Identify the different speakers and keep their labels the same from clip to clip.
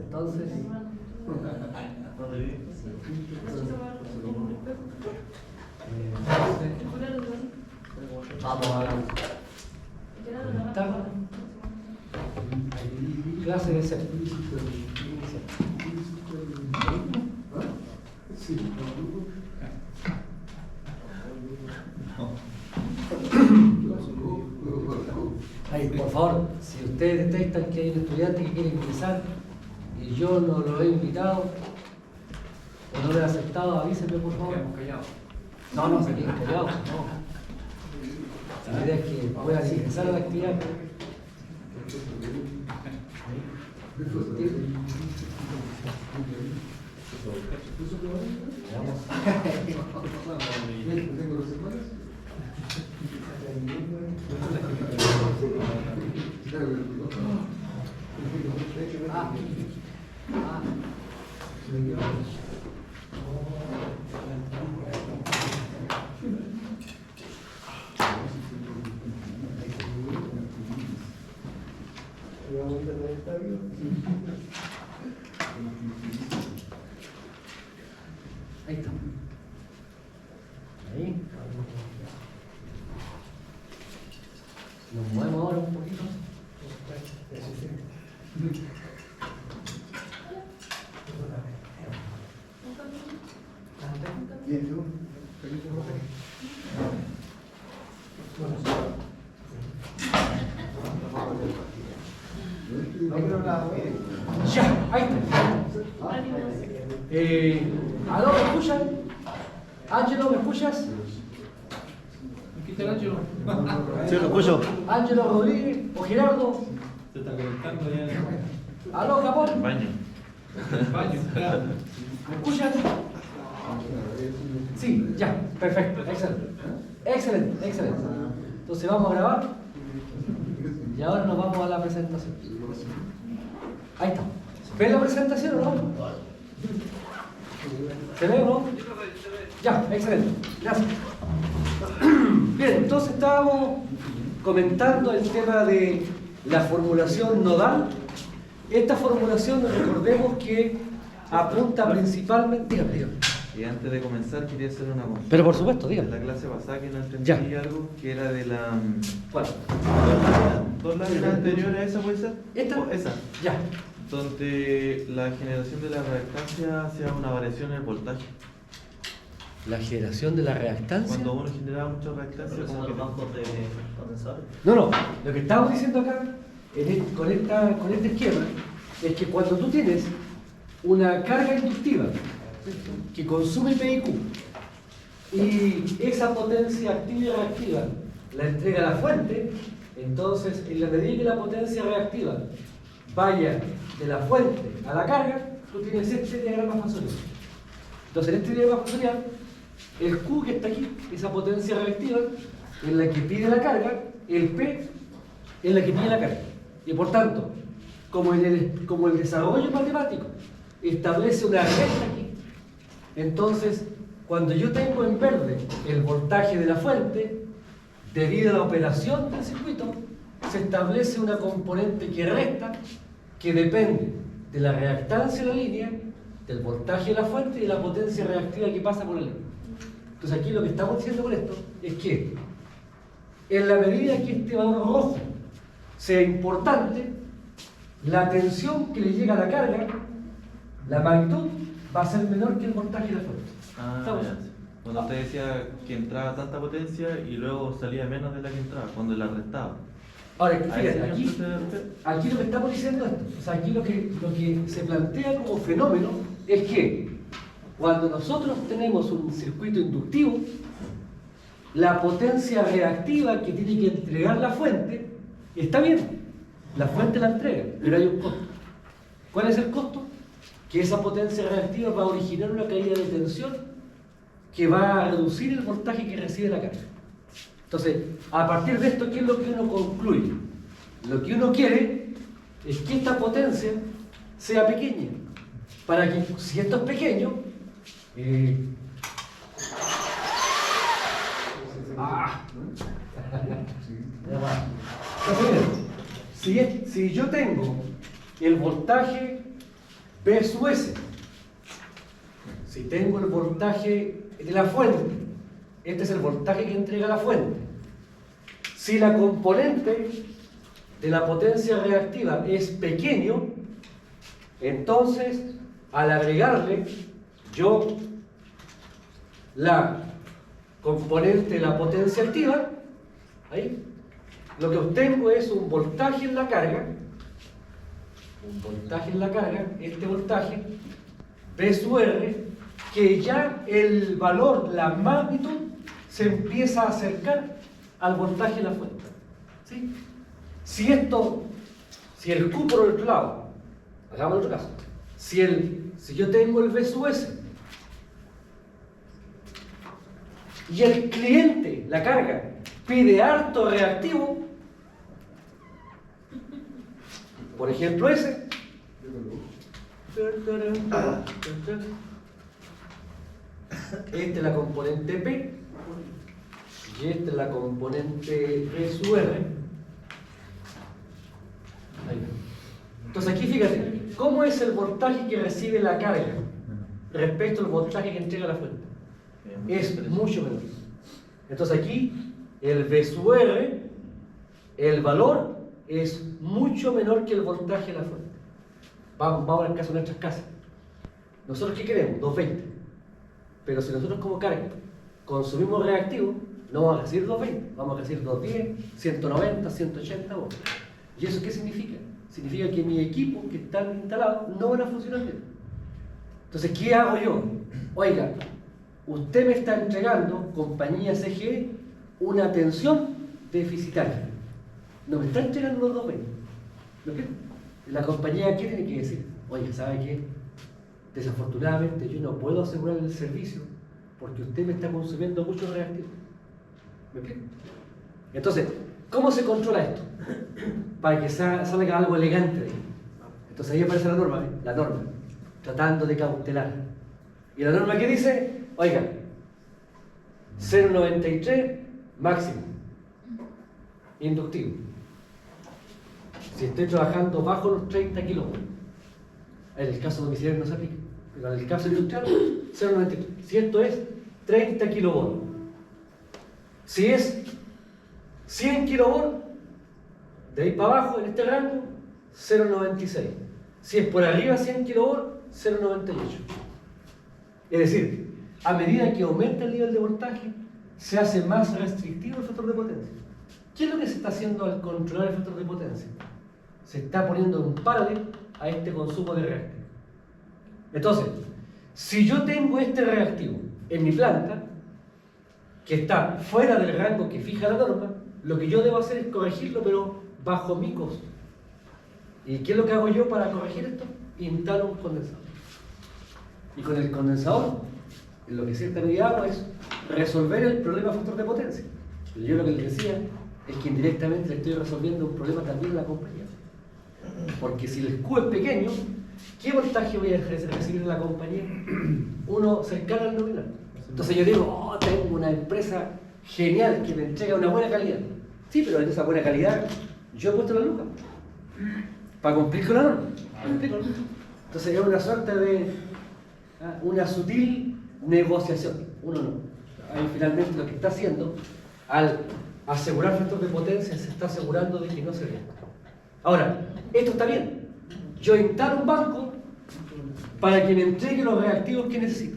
Speaker 1: Entonces, vamos a comentar clase de ser. Ahí, por favor, si ustedes detectan que hay un estudiante que quiere ingresar y yo no lo he invitado o no lo he aceptado, avísenme por favor. No, se queden callados, no. La idea es que puedan ingresar a la actividad. Ahí está. Ahí. Nos movemos ahora un poquito. Ya, ahí está. ¿Aló, me escuchan? Ángelo, ¿me escuchas?
Speaker 2: Aquí está el Ángelo.
Speaker 3: Sí, lo escucho.
Speaker 1: Ángelo Rodríguez o Gerardo.
Speaker 2: Se está conectando ya.
Speaker 1: ¿Aló, Japón?
Speaker 3: Baño.
Speaker 2: Baño.
Speaker 1: ¿Me escuchan? Sí, ya, perfecto, excelente. Entonces vamos a grabar y ahora nos vamos a la presentación. Ahí está. ¿Ven la presentación o no? ¿Se ve o no? Ya, excelente, gracias. Bien, entonces estábamos comentando el tema de la formulación nodal. Esta formulación, recordemos que apunta principalmente... Dígame.
Speaker 3: Y antes de comenzar quería hacer una consulta.
Speaker 1: Pero por supuesto,
Speaker 3: En
Speaker 1: dígame.
Speaker 3: la clase pasada que no entendí
Speaker 1: Ya.
Speaker 3: algo que era de la...
Speaker 1: ¿Cuál?
Speaker 3: ¿Dos láminas anteriores a esa puede ser?
Speaker 1: ¿Esta?
Speaker 3: O esa.
Speaker 1: Ya.
Speaker 3: Donde la generación de la reactancia sea una variación en el voltaje.
Speaker 1: La generación de la reactancia.
Speaker 3: Cuando uno generaba mucha reactancia, como que...
Speaker 1: No, lo que estamos diciendo acá con este esquema es que cuando tú tienes una carga inductiva que consume PIQ y esa potencia activa y reactiva la entrega a la fuente, entonces en la medida que la potencia reactiva vaya de la fuente a la carga, tú tienes este diagrama fasorial. Entonces en este diagrama fasorial, el Q que está aquí, esa potencia reactiva, en la que pide la carga, el P en la que pide la carga. Y por tanto, como el desarrollo matemático establece una recta aquí, entonces cuando yo tengo en verde el voltaje de la fuente, debido a la operación del circuito, se establece una componente que resta, que depende de la reactancia de la línea, del voltaje de la fuente y de la potencia reactiva que pasa por la línea. Entonces aquí lo que estamos diciendo con esto es que en la medida que este valor rojo sea importante, la tensión que le llega a la carga, la magnitud, va a ser menor que el voltaje de la fuente. ¿Estamos?
Speaker 3: ya. Cuando usted decía que entraba tanta potencia y luego salía menos de la que entraba, cuando la restaba.
Speaker 1: Ahora,
Speaker 3: ¿A ese
Speaker 1: fíjate,
Speaker 3: ejemplo se refiere?
Speaker 1: aquí lo que estamos diciendo es esto. O sea, aquí lo que se plantea como fenómeno es que cuando nosotros tenemos un circuito inductivo, la potencia reactiva que tiene que entregar la fuente está bien, la fuente la entrega, pero hay un costo. ¿Cuál es el costo? Que esa potencia reactiva va a originar una caída de tensión que va a reducir el voltaje que recibe la carga. Entonces, a partir de esto, ¿qué es lo que uno concluye? Lo que uno quiere es que esta potencia sea pequeña, para que, si esto es pequeño, entonces, miren, Si yo tengo el voltaje P sub S, si tengo el voltaje de la fuente, este es el voltaje que entrega la fuente. Si la componente de la potencia reactiva es pequeño, entonces al agregarle yo la componente de la potencia activa, ahí, lo que obtengo es un voltaje en la carga, este voltaje, P sub R, que ya el valor, la magnitud, se empieza a acercar al voltaje de la fuente. ¿Sí? Si el Q por el otro lado, hagamos otro caso, si yo tengo el V sub S, y el cliente, la carga, pide harto reactivo, por ejemplo ese, esta es la componente P y esta es la componente V sub R. Ahí. Entonces aquí fíjate, ¿cómo es el voltaje que recibe la carga respecto al voltaje que entrega la fuente? Es mucho menor. Entonces aquí el V sub R, el valor es mucho menor que el voltaje de la fuente. Vamos al caso de nuestras casas. ¿Nosotros qué queremos? 220. Pero si nosotros como carga consumimos reactivo, no vamos a recibir 220, vamos a recibir 210, 190, 180 voltios. ¿Y eso qué significa? Significa que mi equipo que están instalados no van a funcionar bien. Entonces, ¿qué hago yo? Oiga, usted me está entregando, compañía CGE, una tensión deficitaria. No me está entregando los 220. ¿Lo que? La compañía, ¿qué tiene que decir? Oye, ¿sabe qué? Desafortunadamente yo no puedo asegurar el servicio porque usted me está consumiendo mucho reactivo. ¿Me explico? Entonces, ¿cómo se controla esto? Para que salga algo elegante de ahí. Entonces ahí aparece la norma, tratando de cautelar. ¿Y la norma qué dice? Oiga, 0,93 máximo, inductivo. Si estoy trabajando bajo los 30 kilovoltios, en el caso domiciliario no se aplica, pero en el caso industrial, 0,93. Si esto es 30 kilovoltios, si es 100 kilovoltios, de ahí para abajo, en este rango, 0,96. Si es por arriba 100 kilovoltios, 0,98. Es decir, a medida que aumenta el nivel de voltaje, se hace más restrictivo el factor de potencia. ¿Qué es lo que se está haciendo al controlar el factor de potencia? Se está poniendo un paralelo a este consumo de reactivo. Entonces, si yo tengo este reactivo en mi planta, que está fuera del rango que fija la norma, lo que yo debo hacer es corregirlo, pero bajo mi costo. ¿Y qué es lo que hago yo para corregir esto? Instalo un condensador. Y con el condensador, lo que cierta medida hago es resolver el problema de factor de potencia. Pero yo lo que les decía es que indirectamente le estoy resolviendo un problema también a la compañía. Porque si el Q es pequeño, ¿qué voltaje voy a recibir de la compañía? Uno cercano al nominal. Entonces yo digo, oh, tengo una empresa genial que me entrega una buena calidad. Sí, pero en esa buena calidad yo he puesto la lucas para cumplir con la norma. Entonces es una suerte de una sutil negociación. Uno no. Ahí finalmente lo que está haciendo, al asegurar factor de potencia, se está asegurando de que no se vea. Ahora, esto está bien. Yo instalo un banco para que me entregue los reactivos que necesito.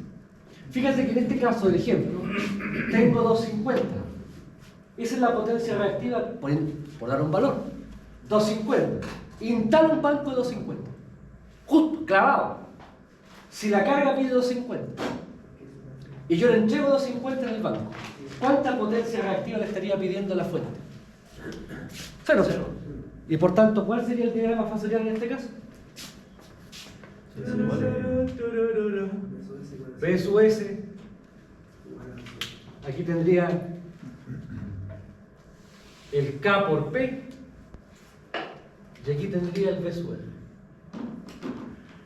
Speaker 1: Fíjense que en este caso del ejemplo, tengo 250. Esa es la potencia reactiva, por dar un valor. 250. Instalo un banco de 250. Justo, clavado. Si la carga pide 250 y yo le entrego 250 en el banco, ¿cuánta potencia reactiva le estaría pidiendo a la fuente? 0. Y por tanto, ¿cuál sería el diagrama fasorial en este caso? P sub S. Aquí tendría el K por P y aquí tendría el V sub R.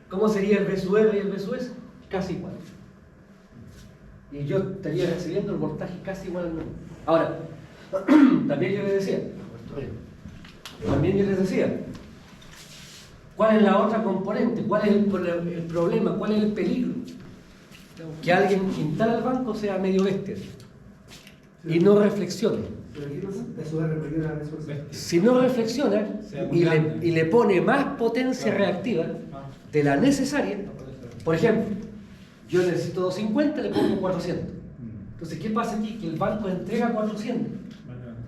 Speaker 1: ¿Cómo sería el V sub R y el V sub S? Casi igual. Y yo estaría recibiendo el voltaje casi igual al mismo. Ahora, también yo le decía, también yo les decía, ¿cuál es la otra componente? ¿Cuál es el problema? ¿Cuál es el peligro? Que alguien instala el banco sea medio bestia y no reflexione. Si no reflexiona y le pone más potencia reactiva de la necesaria, por ejemplo, yo necesito 250, le pongo 400. Entonces, ¿qué pasa aquí? Que el banco entrega 400.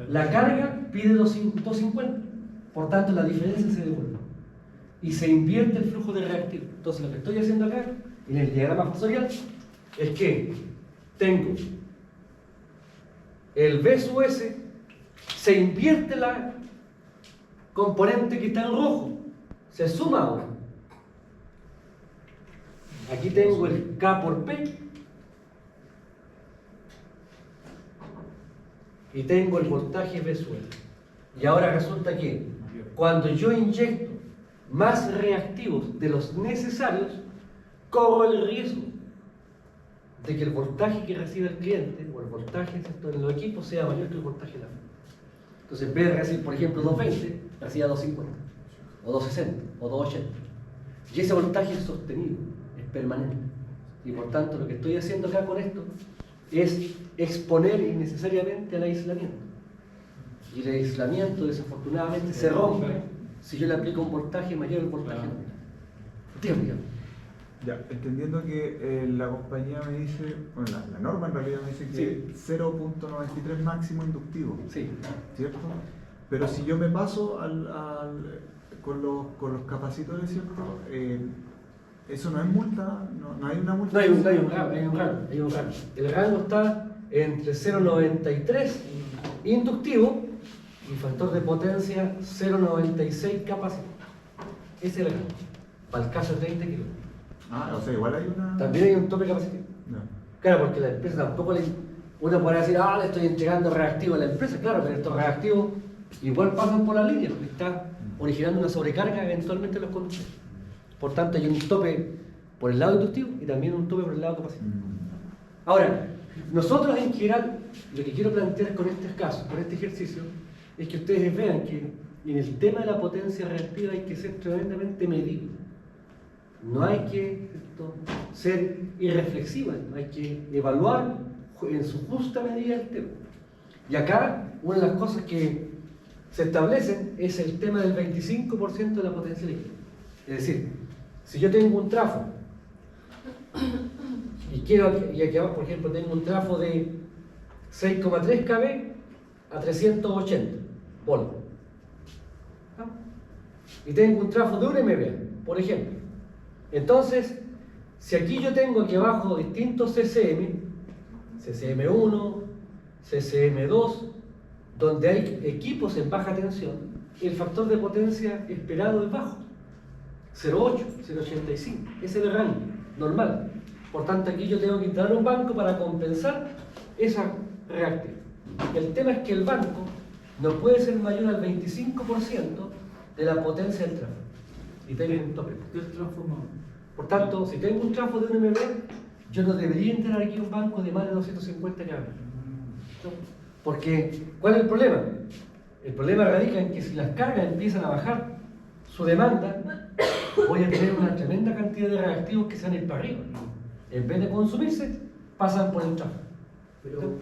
Speaker 1: La carga pide 250. Por tanto, la diferencia se devuelve. Y se invierte el flujo de reactivo. Entonces, lo que estoy haciendo acá, en el diagrama fasorial, es que tengo el B sub S, se invierte la componente que está en rojo, se suma ahora. Aquí tengo el K por P y tengo el voltaje B sub S. Y ahora resulta que cuando yo inyecto más reactivos de los necesarios, corro el riesgo de que el voltaje que recibe el cliente o el voltaje en los equipos sea mayor que el voltaje de la red. Entonces, en vez de recibir, por ejemplo, 220, reciba 250, o 260, o 280. Y ese voltaje es sostenido, es permanente. Y por tanto, lo que estoy haciendo acá con esto es exponer innecesariamente al aislamiento. Y el aislamiento, desafortunadamente, se rompe si yo le aplico un voltaje mayor al voltaje. Dígame.
Speaker 4: Ya, entendiendo que la compañía me dice, bueno, la norma en realidad me dice que 0.93 máximo inductivo,
Speaker 1: Sí.
Speaker 4: ¿cierto? Pero si yo me paso con los capacitores, ¿cierto? Eso no es multa, no hay una multa.
Speaker 1: No hay un rango. El rango está entre 0.93 inductivo y factor de potencia 0.96 capacitor. Ese es el rango. Para el caso de 30 kilos.
Speaker 4: Ah, o sea, igual hay una...
Speaker 1: También hay un tope capacitivo.
Speaker 4: No.
Speaker 1: Claro, porque la empresa tampoco uno puede decir, le estoy entregando reactivo a la empresa. Claro, pero estos reactivos igual pasan por la línea, porque está originando una sobrecarga eventualmente en los conductores. Por tanto, hay un tope por el lado inductivo y también un tope por el lado capacitivo. Ahora, nosotros en general, lo que quiero plantear con este caso, con este ejercicio, es que ustedes vean que en el tema de la potencia reactiva hay que ser tremendamente medido. No hay que ser irreflexiva, hay que evaluar en su justa medida el tema. Y acá, una de las cosas que se establecen es el tema del 25% de la potencia líquida. Es decir, si yo tengo un trafo y aquí abajo, por ejemplo, tengo un trafo de 6,3 kV a 380 voltios. Y tengo un trafo de 1 MVA, por ejemplo. Entonces, si aquí yo tengo aquí abajo distintos CCM, CCM1, CCM2, donde hay equipos en baja tensión, el factor de potencia esperado es bajo, 0,8, 0,85, ese es el rango normal. Por tanto, aquí yo tengo que instalar un banco para compensar esa reactiva. El tema es que el banco no puede ser mayor al 25% de la potencia del trafo. Y tengo un tope. Por tanto, si tengo un trafo de 1 MV, yo no debería entrar aquí un banco de más de 250 kV. Porque, ¿cuál es el problema? El problema radica en que si las cargas empiezan a bajar su demanda, voy a tener una tremenda cantidad de reactivos que se van a ir para arriba. En vez de consumirse, pasan por el trafo.
Speaker 5: Pero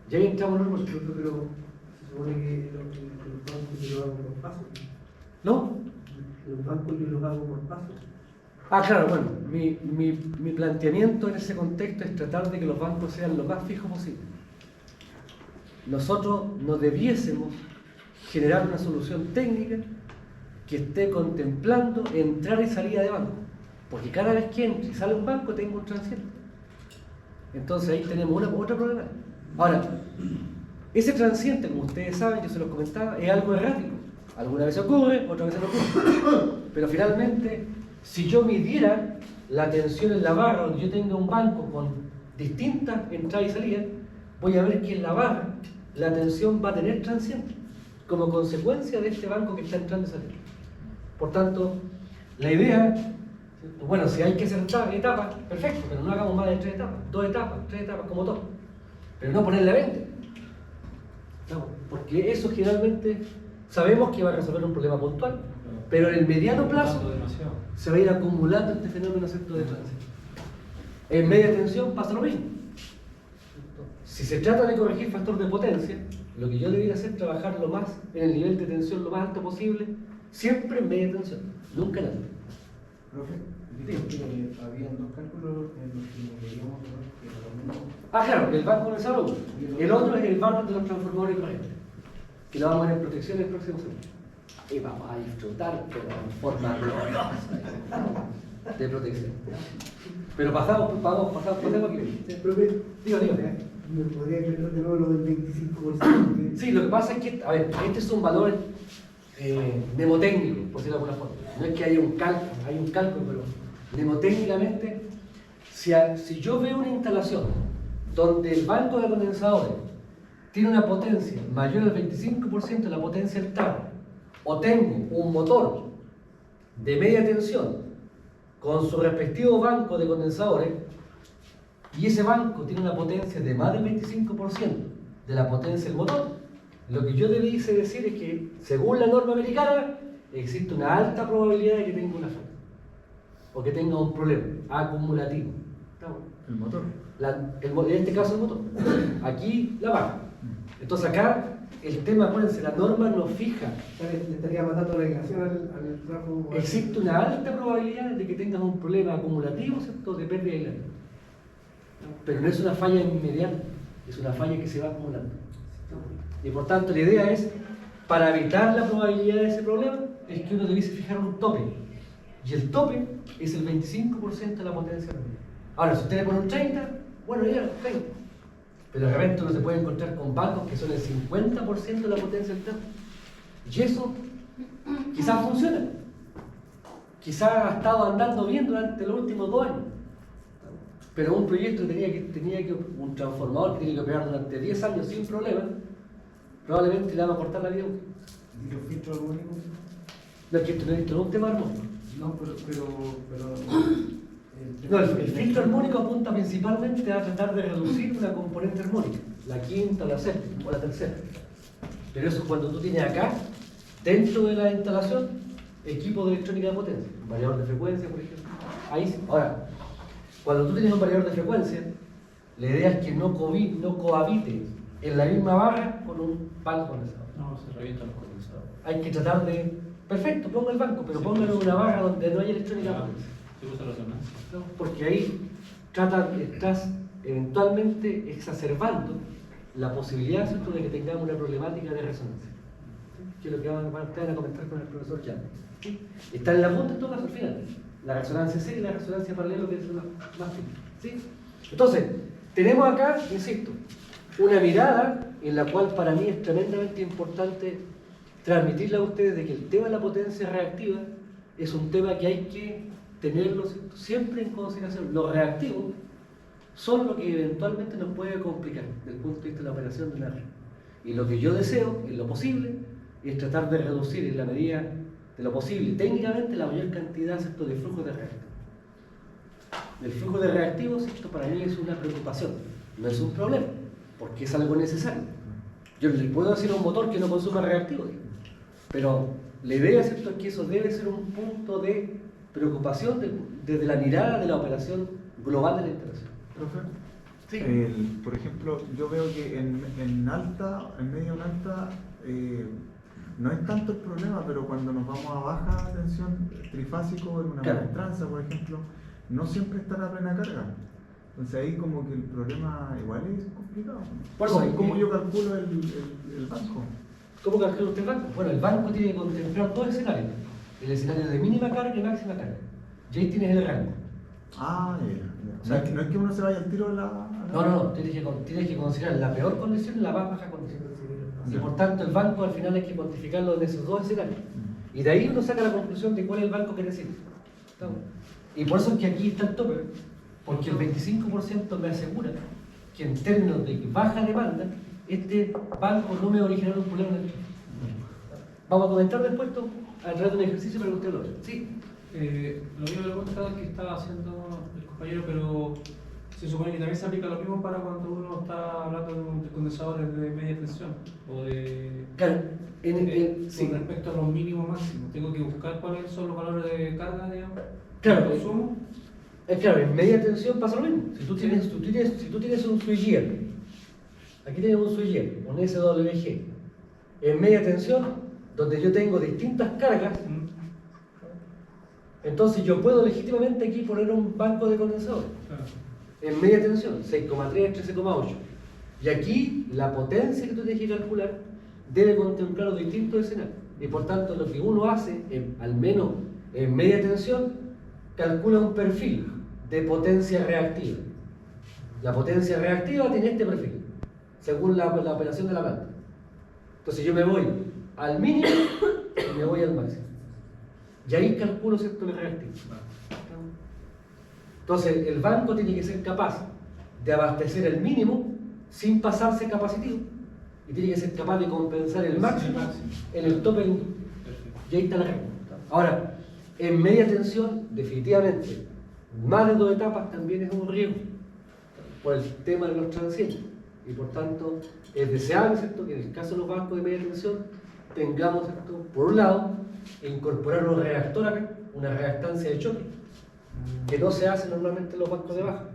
Speaker 1: Ya entramos en un...
Speaker 5: pero se supone que los bancos yo los hago por paso.
Speaker 1: ¿No?
Speaker 5: Los bancos yo los hago por paso.
Speaker 1: Claro, bueno, mi planteamiento en ese contexto es tratar de que los bancos sean lo más fijos posible. Nosotros no debiésemos generar una solución técnica que esté contemplando entrar y salida de banco, porque cada vez que entre y sale un banco tengo un transiente. Entonces ahí tenemos otro problema. Ahora, ese transiente, como ustedes saben, yo se los comentaba, es algo errático. Algunas veces ocurre, otras veces no ocurre. Pero finalmente, si yo midiera la tensión en la barra, donde yo tenga un banco con distintas entradas y salidas, voy a ver que en la barra la tensión va a tener transiente, como consecuencia de este banco que está entrando y saliendo. Por tanto, la idea, bueno, si hay que hacer etapas, perfecto, pero no hagamos más de 3 etapas, 2 etapas, 3 etapas, como todo. Pero no ponerle a 20. No, porque eso generalmente sabemos que va a resolver un problema puntual, pero en el mediano plazo
Speaker 2: Demasiado.
Speaker 1: se va a ir acumulando este fenómeno, ¿cierto?, de tránsito. En media tensión pasa lo mismo. Si se trata de corregir factor de potencia, lo que yo debería hacer es trabajar lo más en el nivel de tensión lo más alto posible, siempre en media tensión, nunca en alta.
Speaker 5: Profe, dijo que habían dos cálculos en los que queríamos ver que por lo menos.
Speaker 1: Ah, claro, el banco de salud. El otro es el banco de los transformadores de corriente, que lo vamos a ver en protección el próximo segundo. Y vamos a disfrutar, pero en forma gloriosa de protección. Pero pasamos aquí.
Speaker 5: Profe,
Speaker 1: Digo.
Speaker 5: ¿me podría aclarar de nuevo lo del 25%?
Speaker 1: Sí, lo que pasa es que, a ver, este es un valor mnemotécnico, por decirlo de alguna forma. No es que haya un cálculo, hay un cálculo, pero mnemotécnicamente, si yo veo una instalación donde el banco de condensadores tiene una potencia mayor al 25% de la potencia del TAP, o tengo un motor de media tensión con su respectivo banco de condensadores, y ese banco tiene una potencia de más del 25% de la potencia del motor, lo que yo debiese decir es que, según la norma americana, existe una alta probabilidad de que tenga una falla o que tenga un problema acumulativo.
Speaker 4: El motor.
Speaker 1: En este caso el motor. Aquí la baja. Entonces acá el tema, acuérdense, la norma nos fija.
Speaker 5: Le estaría mandando la declaración al trabajo.
Speaker 1: Existe una alta probabilidad de que tengas un problema acumulativo, ¿cierto?, de pérdida de aislamiento. Pero no es una falla inmediata, es una falla que se va acumulando. Y por tanto la idea es, para evitar la probabilidad de ese problema, es que uno debiese fijar un tope. Y el tope es el 25% de la potencia real. Ahora, si usted le pone un 30, bueno, ya, 30. Pero de repente uno se puede encontrar con bancos que son el 50% de la potencia del TAP. Y eso quizás funciona. Quizás ha estado andando bien durante los últimos 2 años. Pero un proyecto un transformador que tiene que operar durante 10 años sin problema, probablemente le va a cortar la vida.
Speaker 5: ¿Y los filtros armónicos?
Speaker 1: No, es que esto no es un tema armónico.
Speaker 5: No, pero
Speaker 1: No, el filtro armónico apunta principalmente a tratar de reducir una componente armónica, la quinta, la séptima o la tercera. Pero eso es cuando tú tienes acá, dentro de la instalación, equipo de electrónica de potencia, un variador de frecuencia, por ejemplo. Ahí sí. Ahora, cuando tú tienes un variador de frecuencia, la idea es que no cohabite en la misma barra con un banco condensador.
Speaker 2: No, se revientan los condensadores.
Speaker 1: Hay que tratar de... Perfecto, ponga el banco, pero póngalo en una barra donde no haya electrónica de potencia.
Speaker 2: Se usa resonancia.
Speaker 1: ¿No? Porque ahí estás eventualmente exacerbando la posibilidad, ¿cierto?, de que tengamos una problemática de resonancia. ¿Sí? Que es lo que van a comentar con el profesor Jan. ¿Sí? Está en la punta en todo caso al final. La resonancia seria y la resonancia paralela, que es lo más fino. ¿Sí? Entonces, tenemos acá, insisto, una mirada en la cual para mí es tremendamente importante transmitirle a ustedes de que el tema de la potencia reactiva es un tema que hay que tenerlo siempre en consideración. Los reactivos son lo que eventualmente nos puede complicar desde el punto de vista de la operación de una red. Y lo que yo deseo, en lo posible, es tratar de reducir en la medida de lo posible, técnicamente, la mayor cantidad, ¿cierto?, de flujo de reactivos. El flujo de reactivos, ¿cierto?, para mí es una preocupación, no es un problema, porque es algo necesario. Yo le puedo decir a un motor que no consuma reactivos, pero la idea, ¿cierto?, es que eso debe ser un punto de preocupación desde la mirada de la operación global de la instalación.
Speaker 4: Profe,
Speaker 1: Sí.
Speaker 4: por ejemplo, yo veo que en medio en alta, no es tanto el problema, pero cuando nos vamos a baja tensión, trifásico, en una
Speaker 1: Claro.
Speaker 4: maestranza, por ejemplo, no siempre están a plena carga. Entonces ahí como que el problema igual es complicado.
Speaker 1: Por eso,
Speaker 4: ¿Cómo yo calculo el banco?
Speaker 1: ¿Cómo calcula usted el banco? Bueno, el banco tiene que contemplar dos escenarios. El escenario de mínima carga y máxima carga. Y ahí tienes el rango.
Speaker 4: Ah, ya. No es que uno se vaya al tiro a la...
Speaker 1: No, tienes que considerar la peor condición y la más baja condición. Y por tanto el banco al final hay que cuantificarlo en esos dos escenarios. Y de ahí uno saca la conclusión de cuál es el banco que necesita. ¿Estamos? Y por eso es que aquí está el tope, porque el 25% me asegura que en términos de baja demanda, este banco no me va a originar un problema en el tiempo. Vamos a comentar después esto a través de un ejercicio para que usted lo vea. Sí.
Speaker 2: Lo mismo pregunta que estaba haciendo el compañero, pero Se supone que también se aplica lo mismo para cuando uno está hablando de condensadores de media tensión o de.
Speaker 1: Claro,
Speaker 2: Con respecto a los mínimos máximos. Tengo que buscar cuáles son los valores de carga, digamos.
Speaker 1: Claro,
Speaker 2: de consumo.
Speaker 1: claro, en media tensión pasa lo mismo. Si tú tienes un switchgear, aquí tienes un switchgear, un SWG, en media tensión, donde yo tengo distintas cargas, entonces yo puedo legítimamente aquí poner un banco de condensadores.
Speaker 2: Claro.
Speaker 1: En media tensión, 6,3, 13,8. Y aquí la potencia que tú tienes que calcular debe contemplar los distintos escenarios. Y por tanto, lo que uno hace, al menos en media tensión, calcula un perfil de potencia reactiva. La potencia reactiva tiene este perfil, según la operación de la planta. Entonces yo me voy al mínimo y me voy al máximo. Y ahí calculo, ¿cierto?, el reactivo. Entonces, el banco tiene que ser capaz de abastecer el mínimo sin pasarse capacitivo y tiene que ser capaz de compensar el máximo en el tope del industria. Y ahí está la regla. Ahora, en media tensión, definitivamente, más de 2 etapas también es un riesgo por el tema de los transientes. Y por tanto, es deseable, ¿cierto?, que en el caso de los bancos de media tensión tengamos, ¿cierto?, por un lado, incorporar un reactor acá, una reactancia de choque, que no se hace normalmente en los bancos de baja.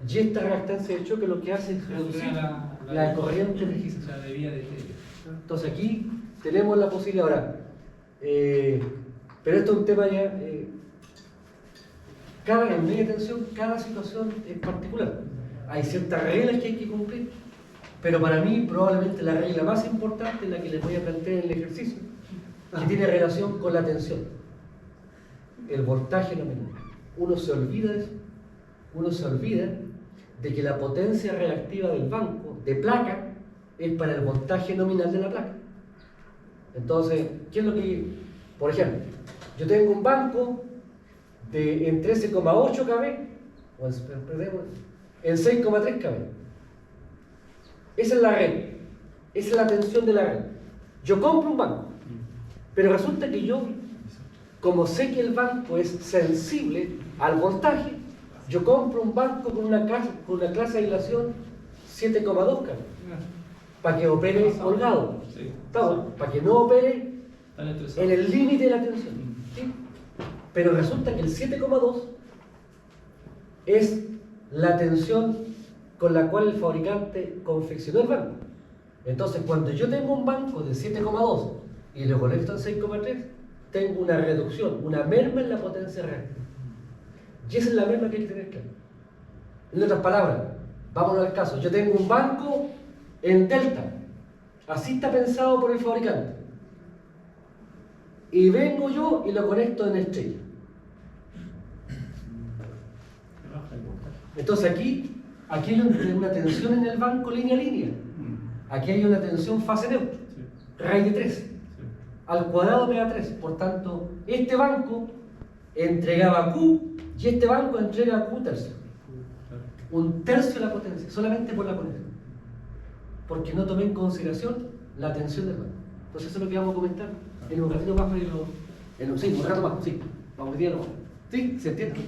Speaker 1: Y esta reactancia de choque lo que hace es reducir la corriente energiza.
Speaker 2: O sea, de vía de eje.
Speaker 1: Entonces aquí tenemos la posibilidad ahora. Pero esto es un tema ya. En media tensión, cada situación es particular. Hay ciertas reglas que hay que cumplir, pero para mí probablemente la regla más importante es la que les voy a plantear en el ejercicio, que tiene relación con la tensión. El voltaje nominal. Uno se olvida de eso. Uno se olvida de que la potencia reactiva del banco de placa es para el voltaje nominal de la placa. Entonces, ¿qué es lo que...? Por ejemplo, yo tengo un banco en 13,8 kV o en 6,3 kV. Esa es la red. Esa es la tensión de la red. Yo compro un banco, pero resulta que yo, como sé que el banco es sensible al voltaje, yo compro un banco con una clase de aislación 7,2 kV para que opere holgado, para que no opere en el límite de la tensión. ¿Sí? Pero resulta que el 7,2 es la tensión con la cual el fabricante confeccionó el banco. Entonces, cuando yo tengo un banco de 7,2 y lo conecto en 6,3, tengo una reducción, una merma en la potencia reactiva. Y esa es la merma que hay que tener claro. En otras palabras, vámonos al caso. Yo tengo un banco en delta. Así está pensado por el fabricante. Y vengo yo y lo conecto en estrella. Entonces aquí hay una tensión en el banco línea a línea. Aquí hay una tensión fase neutra, raíz de 3. Al cuadrado pega 3. Por tanto, este banco entregaba Q y este banco entrega Q tercio. Un tercio de la potencia, solamente por la conexión. Porque no tomé en consideración la tensión del banco. Entonces eso es lo que vamos a comentar en un ratito más. Sí, un rato más, sí. Vamos a meterlo más. ¿Sí? ¿Se entiende?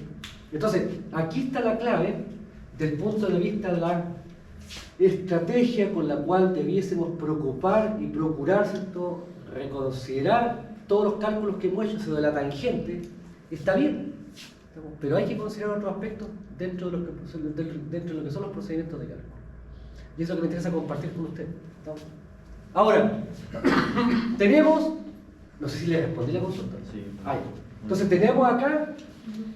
Speaker 1: Entonces, aquí está la clave del punto de vista de la estrategia con la cual debiésemos preocupar y procurar, ¿cierto?, reconsiderar todos los cálculos que hemos hecho sobre la tangente. Está bien, pero hay que considerar otros aspectos dentro de lo que son los procedimientos de cálculo. Y eso es lo que me interesa compartir con ustedes. Ahora, tenemos, no sé si le respondí la consulta.
Speaker 3: Sí.
Speaker 1: Entonces tenemos acá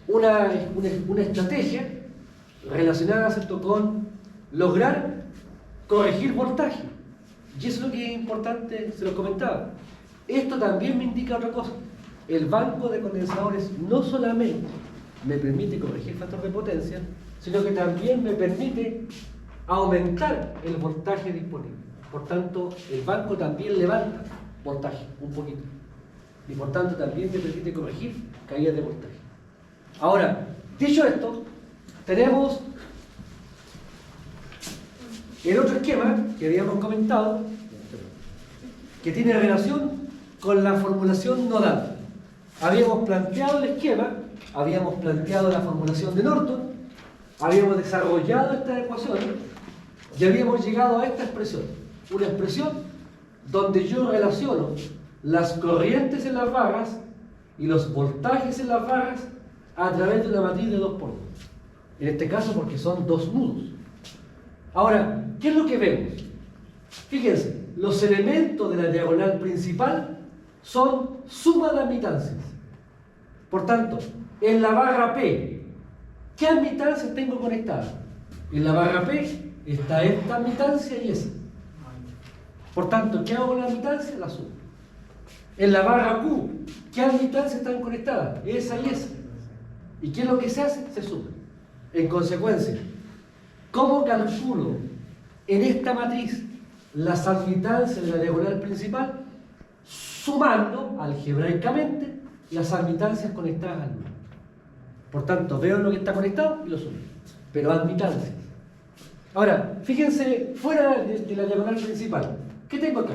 Speaker 1: una estrategia relacionada, ¿cierto?, con lograr corregir voltaje. Y eso es lo que es importante, se lo comentaba. Esto también me indica otra cosa. El banco de condensadores no solamente me permite corregir el factor de potencia, sino que también me permite aumentar el voltaje disponible. Por tanto, el banco también levanta voltaje un poquito. Y por tanto también me permite corregir caídas de voltaje. Ahora, dicho esto, tenemos el otro esquema que habíamos comentado, que tiene relación con la formulación nodal. Habíamos planteado el esquema, habíamos planteado la formulación de Norton, habíamos desarrollado estas ecuaciones y habíamos llegado a esta expresión. Una expresión donde yo relaciono las corrientes en las barras y los voltajes en las barras a través de una matriz de 2x2. En este caso porque son dos nudos. Ahora, ¿qué es lo que vemos? Fíjense, los elementos de la diagonal principal son suma de admitancias. Por tanto, en la barra P, ¿qué admitancias tengo conectadas? En la barra P está esta admitancia y esa. Por tanto, ¿qué hago con la admitancia? La sumo. En la barra Q, ¿qué admitancias están conectadas? Esa y esa. ¿Y qué es lo que se hace? Se suma. En consecuencia, ¿cómo calculo en esta matriz las admitancias de la diagonal principal? Sumando algebraicamente las admitancias conectadas al nudo. Por tanto, veo lo que está conectado y lo sumo. Pero admitancias. Ahora, fíjense, fuera de la diagonal principal, ¿qué tengo acá?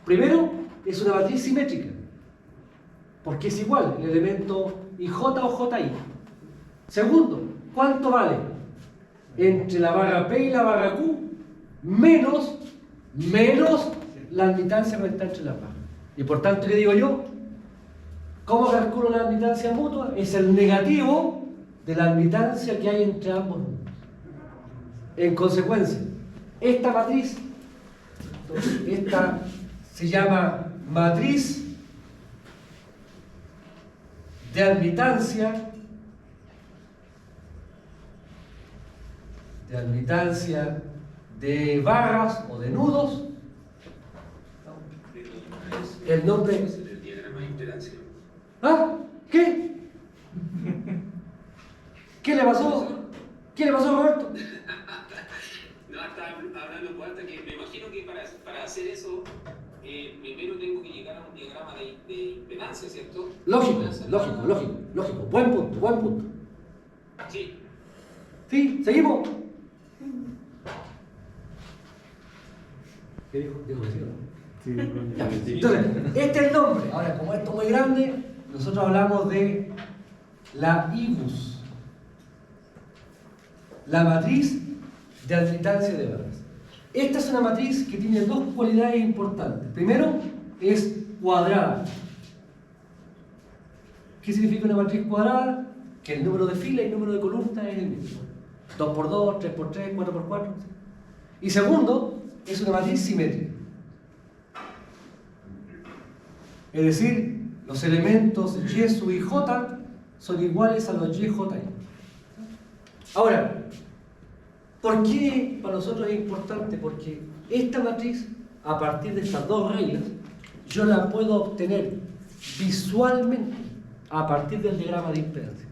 Speaker 1: Primero, es una matriz simétrica, porque es igual el elemento IJ o JI. Segundo, ¿cuánto vale? Entre la barra P y la barra Q, menos la admitancia que está entre las barras. Y por tanto, ¿qué digo yo? ¿Cómo calculo la admitancia mutua? Es el negativo de la admitancia que hay entre ambos números. En consecuencia, esta matriz, esta se llama matriz de admitancia de barras o de nudos. El nombre es el diagrama de impedancia. ¿Ah? ¿Qué? ¿Qué le pasó? ¿Qué le pasó, Roberto?
Speaker 6: No, estaba hablando con Alta que me imagino que para hacer eso, primero tengo que llegar a un diagrama de impedancia, ¿cierto?
Speaker 1: Lógico. Buen punto.
Speaker 6: Sí.
Speaker 1: ¿Sí? ¿Seguimos? ¿Qué dijo? Dijo que sí, ¿no?
Speaker 4: Sí,
Speaker 1: Ya, entonces, este es el nombre. Ahora, como esto es muy grande, nosotros hablamos de la IBUS, la matriz de admitancia de barras. Esta es una matriz que tiene dos cualidades importantes. Primero, es cuadrada. ¿Qué significa una matriz cuadrada? Que el número de filas y el número de columnas es el mismo. 2x2, 3x3, 4x4. Y segundo, es una matriz simétrica. Es decir, los elementos Y, sub y J son iguales a los Y, J, I. Ahora, ¿por qué para nosotros es importante? Porque esta matriz, a partir de estas dos reglas, yo la puedo obtener visualmente a partir del diagrama de impedancia.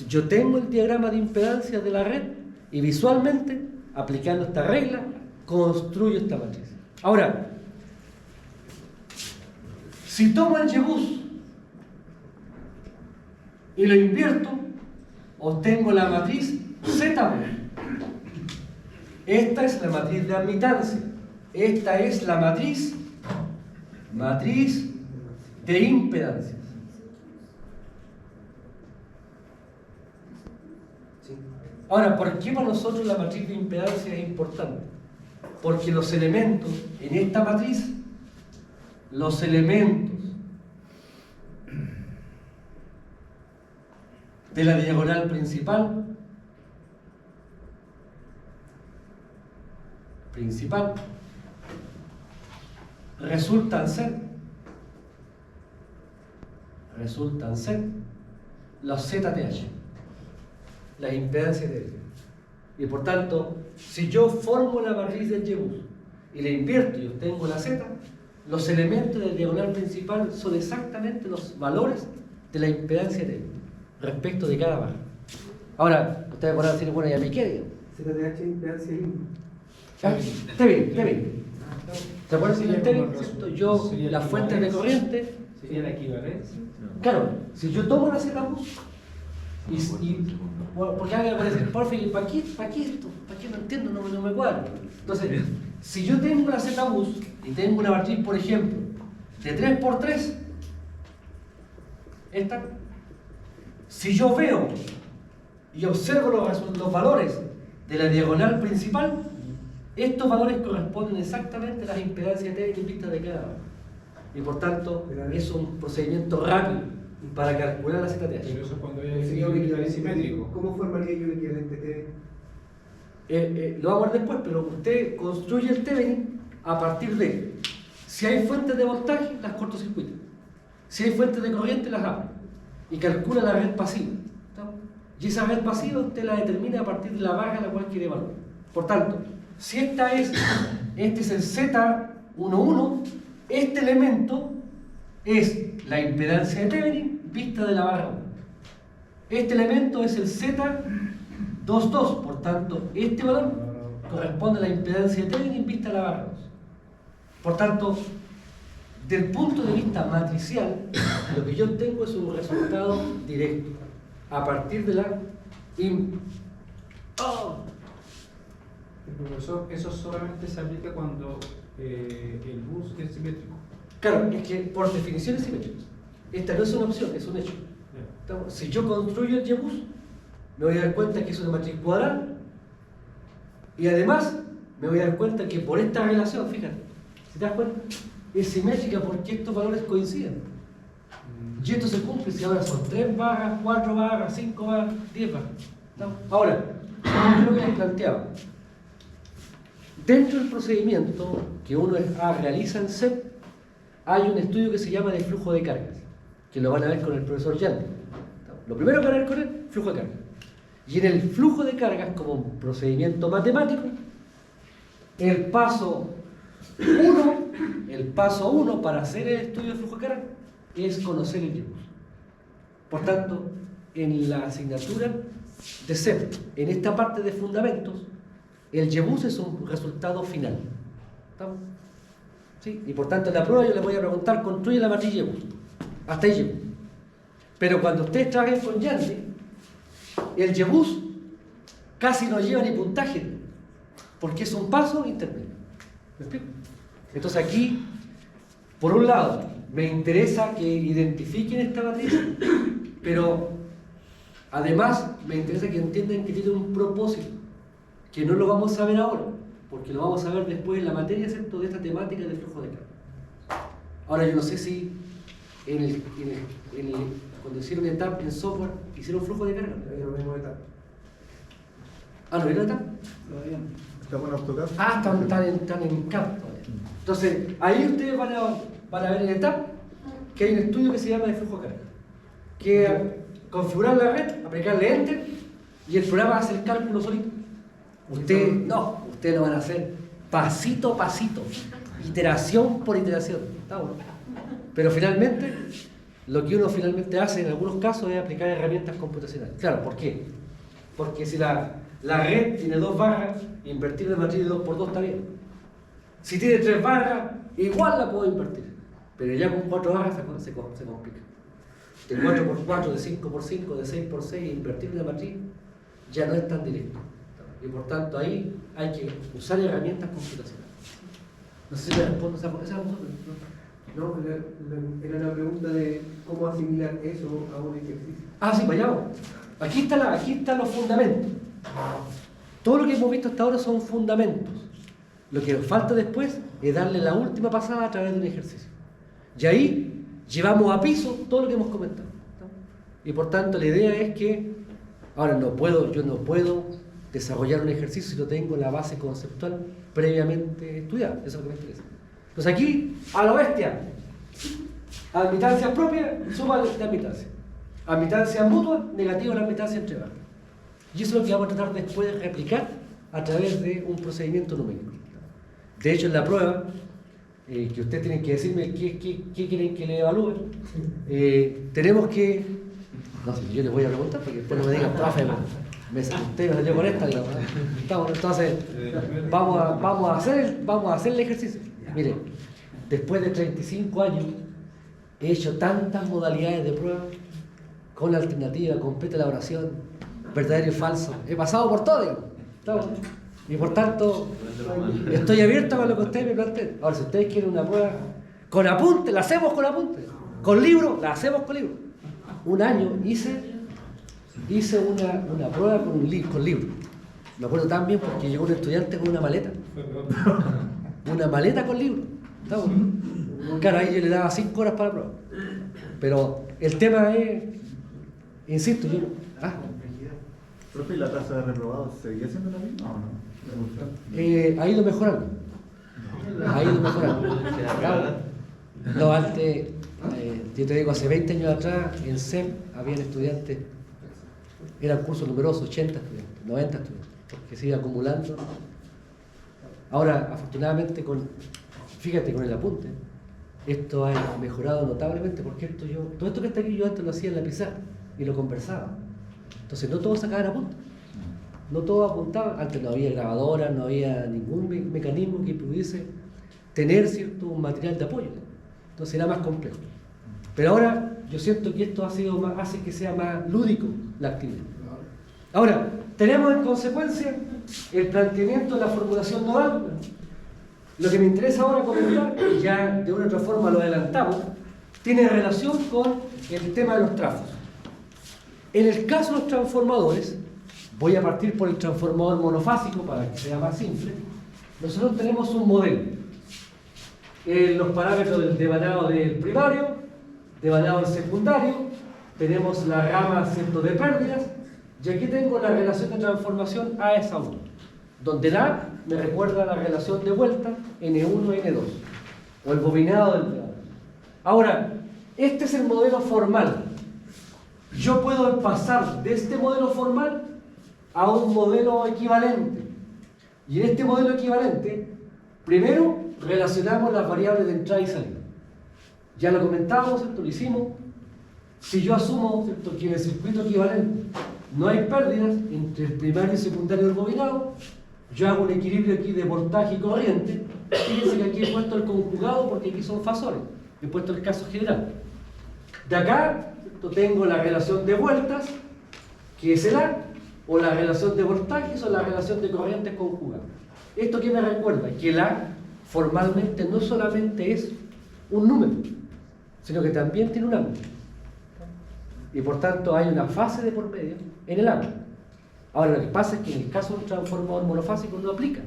Speaker 1: Yo tengo el diagrama de impedancia de la red y visualmente, aplicando esta regla, construyo esta matriz. Ahora, si tomo el YBUS y lo invierto, obtengo la matriz ZB. Esta es la matriz de admitancia. Esta es la matriz de impedancias. Ahora, ¿por qué para nosotros la matriz de impedancia es importante? Porque los elementos en esta matriz, los elementos de la diagonal principal, resultan ser los ZTH, las impedancias de L. Y por tanto, si yo formo la matriz del YBUS y la invierto y obtengo la Z, los elementos del diagonal principal son exactamente los valores de la impedancia de L respecto de cada barra. Ahora, ustedes van a decir, bueno, ya me quedé.
Speaker 5: ZTH impedancia I.
Speaker 1: Tevin. ¿Se acuerdan de Tevin? Yo, las fuentes de corriente.
Speaker 5: ¿Sería la equivalencia?
Speaker 1: Claro, si yo tomo la ZBUS porque alguien puede decir, porfa, ¿y para qué esto? ¿Para qué no entiendo? No me cuadra. Entonces, si yo tengo la ZBUS y tengo una matriz, por ejemplo, de 3x3, esta, si yo veo y observo los valores de la diagonal principal, estos valores corresponden exactamente a las impedancias Thevenin vistas de cada barra. Y por tanto, es un procedimiento rápido para calcular la ZTH.
Speaker 2: Pero eso es cuando hay
Speaker 5: Sería un
Speaker 2: equilibrio
Speaker 5: equivalente
Speaker 2: simétrico.
Speaker 5: ¿Cómo formaría yo el equivalente Thevenin?
Speaker 1: Lo vamos a ver después, pero usted construye el Thevenin a partir de si hay fuentes de voltaje, las cortocircuita. Si hay fuentes de corriente, las abre. Y calcula la red pasiva. ¿Está? Y esa red pasiva usted la determina a partir de la barra a la cual quiere evaluar. Por tanto, si este es el Z11, este elemento es la impedancia de Thevenin vista de la barra 1. Este elemento es el Z22, por tanto, este valor corresponde a la impedancia de Thevenin vista de la barra 2. Por tanto, del punto de vista matricial, lo que yo tengo es un resultado directo a partir de la
Speaker 2: Profesor, eso solamente se aplica cuando el bus es simétrico.
Speaker 1: Claro, es que por definición es simétrico. Esta no es una opción, es un hecho. Si yo construyo el Y-bus, me voy a dar cuenta que es una matriz cuadrada y además me voy a dar cuenta que por esta relación, fíjate, si te das cuenta, es simétrica porque estos valores coinciden. Y esto se cumple si ahora son 3 barras, 4 barras, 5 barras, 10 barras. ¿No? Ahora, yo lo que les planteaba, dentro del procedimiento que uno realiza en CEP, hay un estudio que se llama de flujo de cargas, que lo van a ver con el profesor Jan. Lo primero que van a ver con él, flujo de cargas. Y en el flujo de cargas, como un procedimiento matemático, el paso 1 para hacer el estudio de flujo de cargas es conocer el Y-bus. Por tanto, en la asignatura de CEP, en esta parte de fundamentos, el Y-bus es un resultado final. ¿Estamos? ¿Sí? Y por tanto en la prueba yo les voy a preguntar, construye la matriz Y-bus. Hasta ahí llego. Pero cuando ustedes trabajen con Yandy, el Y-bus casi no lleva ni puntaje, porque es un paso intermedio. ¿Me explico? Entonces aquí, por un lado, me interesa que identifiquen esta matriz, pero además me interesa que entiendan que tiene un propósito, que no lo vamos a ver ahora, porque lo vamos a ver después en la materia, ¿cierto?, de esta temática de flujo de carga. Ahora yo no sé si cuando hicieron ETAP en software, hicieron flujo de carga.
Speaker 5: Todavía no vemos etapa.
Speaker 1: Ah, ¿no vieron ETAP?
Speaker 5: Todavía no.
Speaker 4: ¿Estamos en AutoCAD?
Speaker 1: Ah, están en CAD todavía. Entonces, ahí ustedes van a ver en ETAP que hay un estudio que se llama de flujo de carga. Que configurar la red, aplicarle Enter y el programa hace el cálculo solito. Ustedes lo van a hacer pasito a pasito, iteración por iteración. Está bueno. Pero finalmente, lo que uno finalmente hace en algunos casos es aplicar herramientas computacionales. Claro, ¿por qué? Porque si la red tiene 2 barras, invertir la matriz de 2 por 2 está bien. Si tiene 3 barras, igual la puedo invertir. Pero ya con 4 barras se complica. De 4 por 4, de 5 por 5, de 6 por 6, invertir la matriz ya no es tan directo. Y por tanto ahí hay que usar herramientas computacionales. No sé si me respondo esa pregunta.
Speaker 5: No, era la pregunta de cómo asimilar eso a un ejercicio.
Speaker 1: Ah, sí, vayamos. Aquí están los fundamentos. Todo lo que hemos visto hasta ahora son fundamentos. Lo que nos falta después es darle la última pasada a través de un ejercicio. Y ahí llevamos a piso todo lo que hemos comentado. Y por tanto la idea es que ahora yo no puedo desarrollar un ejercicio si no tengo la base conceptual previamente estudiada. Eso es lo que me interesa. Entonces aquí, a la bestia, admitancia propia, suma de admitancia. Admitancia mutua, negativa la admitancia entre barras. Y eso es lo que vamos a tratar después de replicar a través de un procedimiento numérico. De hecho, en la prueba, que ustedes tienen que decirme qué quieren que le evalúe, tenemos que... No sé, yo les voy a preguntar porque después no me digan, profe, usted me salió con esta, digamos. Entonces, vamos a hacer el ejercicio. Mire, después de 35 años, he hecho tantas modalidades de prueba, con alternativa, completa elaboración, verdadero y falso. He pasado por todo, digamos. Y por tanto, estoy abierto a lo que ustedes me planteen. Ahora, si ustedes quieren una prueba con apunte, la hacemos con apunte. Con libro, la hacemos con libro. Un año hice hice una prueba con libros. Me acuerdo tan bien porque llegó un estudiante con una maleta. Una maleta con libros. Claro, ahí yo le daba 5 horas para la prueba. Pero el tema es, insisto, yo...
Speaker 4: Profe, ¿y la tasa de reprobados seguía siendo la misma o no?
Speaker 1: Ha ido mejorando. Ha ido mejorando. No, antes, yo te digo, hace 20 años atrás, en SEM habían estudiantes, eran cursos numerosos, 80 estudiantes, 90 estudiantes, porque se iba acumulando. Ahora, afortunadamente, fíjate, con el apunte, esto ha mejorado notablemente, porque todo esto que está aquí yo antes lo hacía en la pizarra y lo conversaba. Entonces no todos sacaban apuntes, no todos apuntaban. Antes no había grabadoras, no había ningún mecanismo que pudiese tener cierto material de apoyo. Entonces era más complejo. Pero ahora yo siento que esto hace que sea más lúdico la actividad. Ahora, tenemos en consecuencia el planteamiento de la formulación nodal. Lo que me interesa ahora comentar, y ya de una u otra forma lo adelantamos, tiene relación con el tema de los trafos. En el caso de los transformadores, voy a partir por el transformador monofásico para que sea más simple. Nosotros tenemos un modelo. Los parámetros del devanado del primario, devanado del secundario, tenemos la rama, ¿cierto?, de pérdidas, y aquí tengo la relación de transformación A es a 1, donde la A me recuerda la relación de vuelta N1 N2, o el bobinado del devanado. Ahora, este es el modelo formal. Yo puedo pasar de este modelo formal a un modelo equivalente. Y en este modelo equivalente, primero relacionamos las variables de entrada y salida. Ya lo comentábamos, ¿cierto? Lo hicimos. Si yo asumo, ¿cierto?, que en el circuito equivalente no hay pérdidas entre el primario y secundario del bobinado, yo hago un equilibrio aquí de voltaje y corriente. Fíjense que aquí he puesto el conjugado porque aquí son fasores. He puesto el caso general. De acá, ¿cierto?, tengo la relación de vueltas, que es el A, o la relación de voltajes o la relación de corrientes conjugadas. ¿Esto qué me recuerda? Que el A formalmente no solamente es un número, sino que también tiene un ángulo. Y por tanto hay una fase de por medio en el ángulo. Ahora lo que pasa es que en el caso de un transformador monofásico no aplica,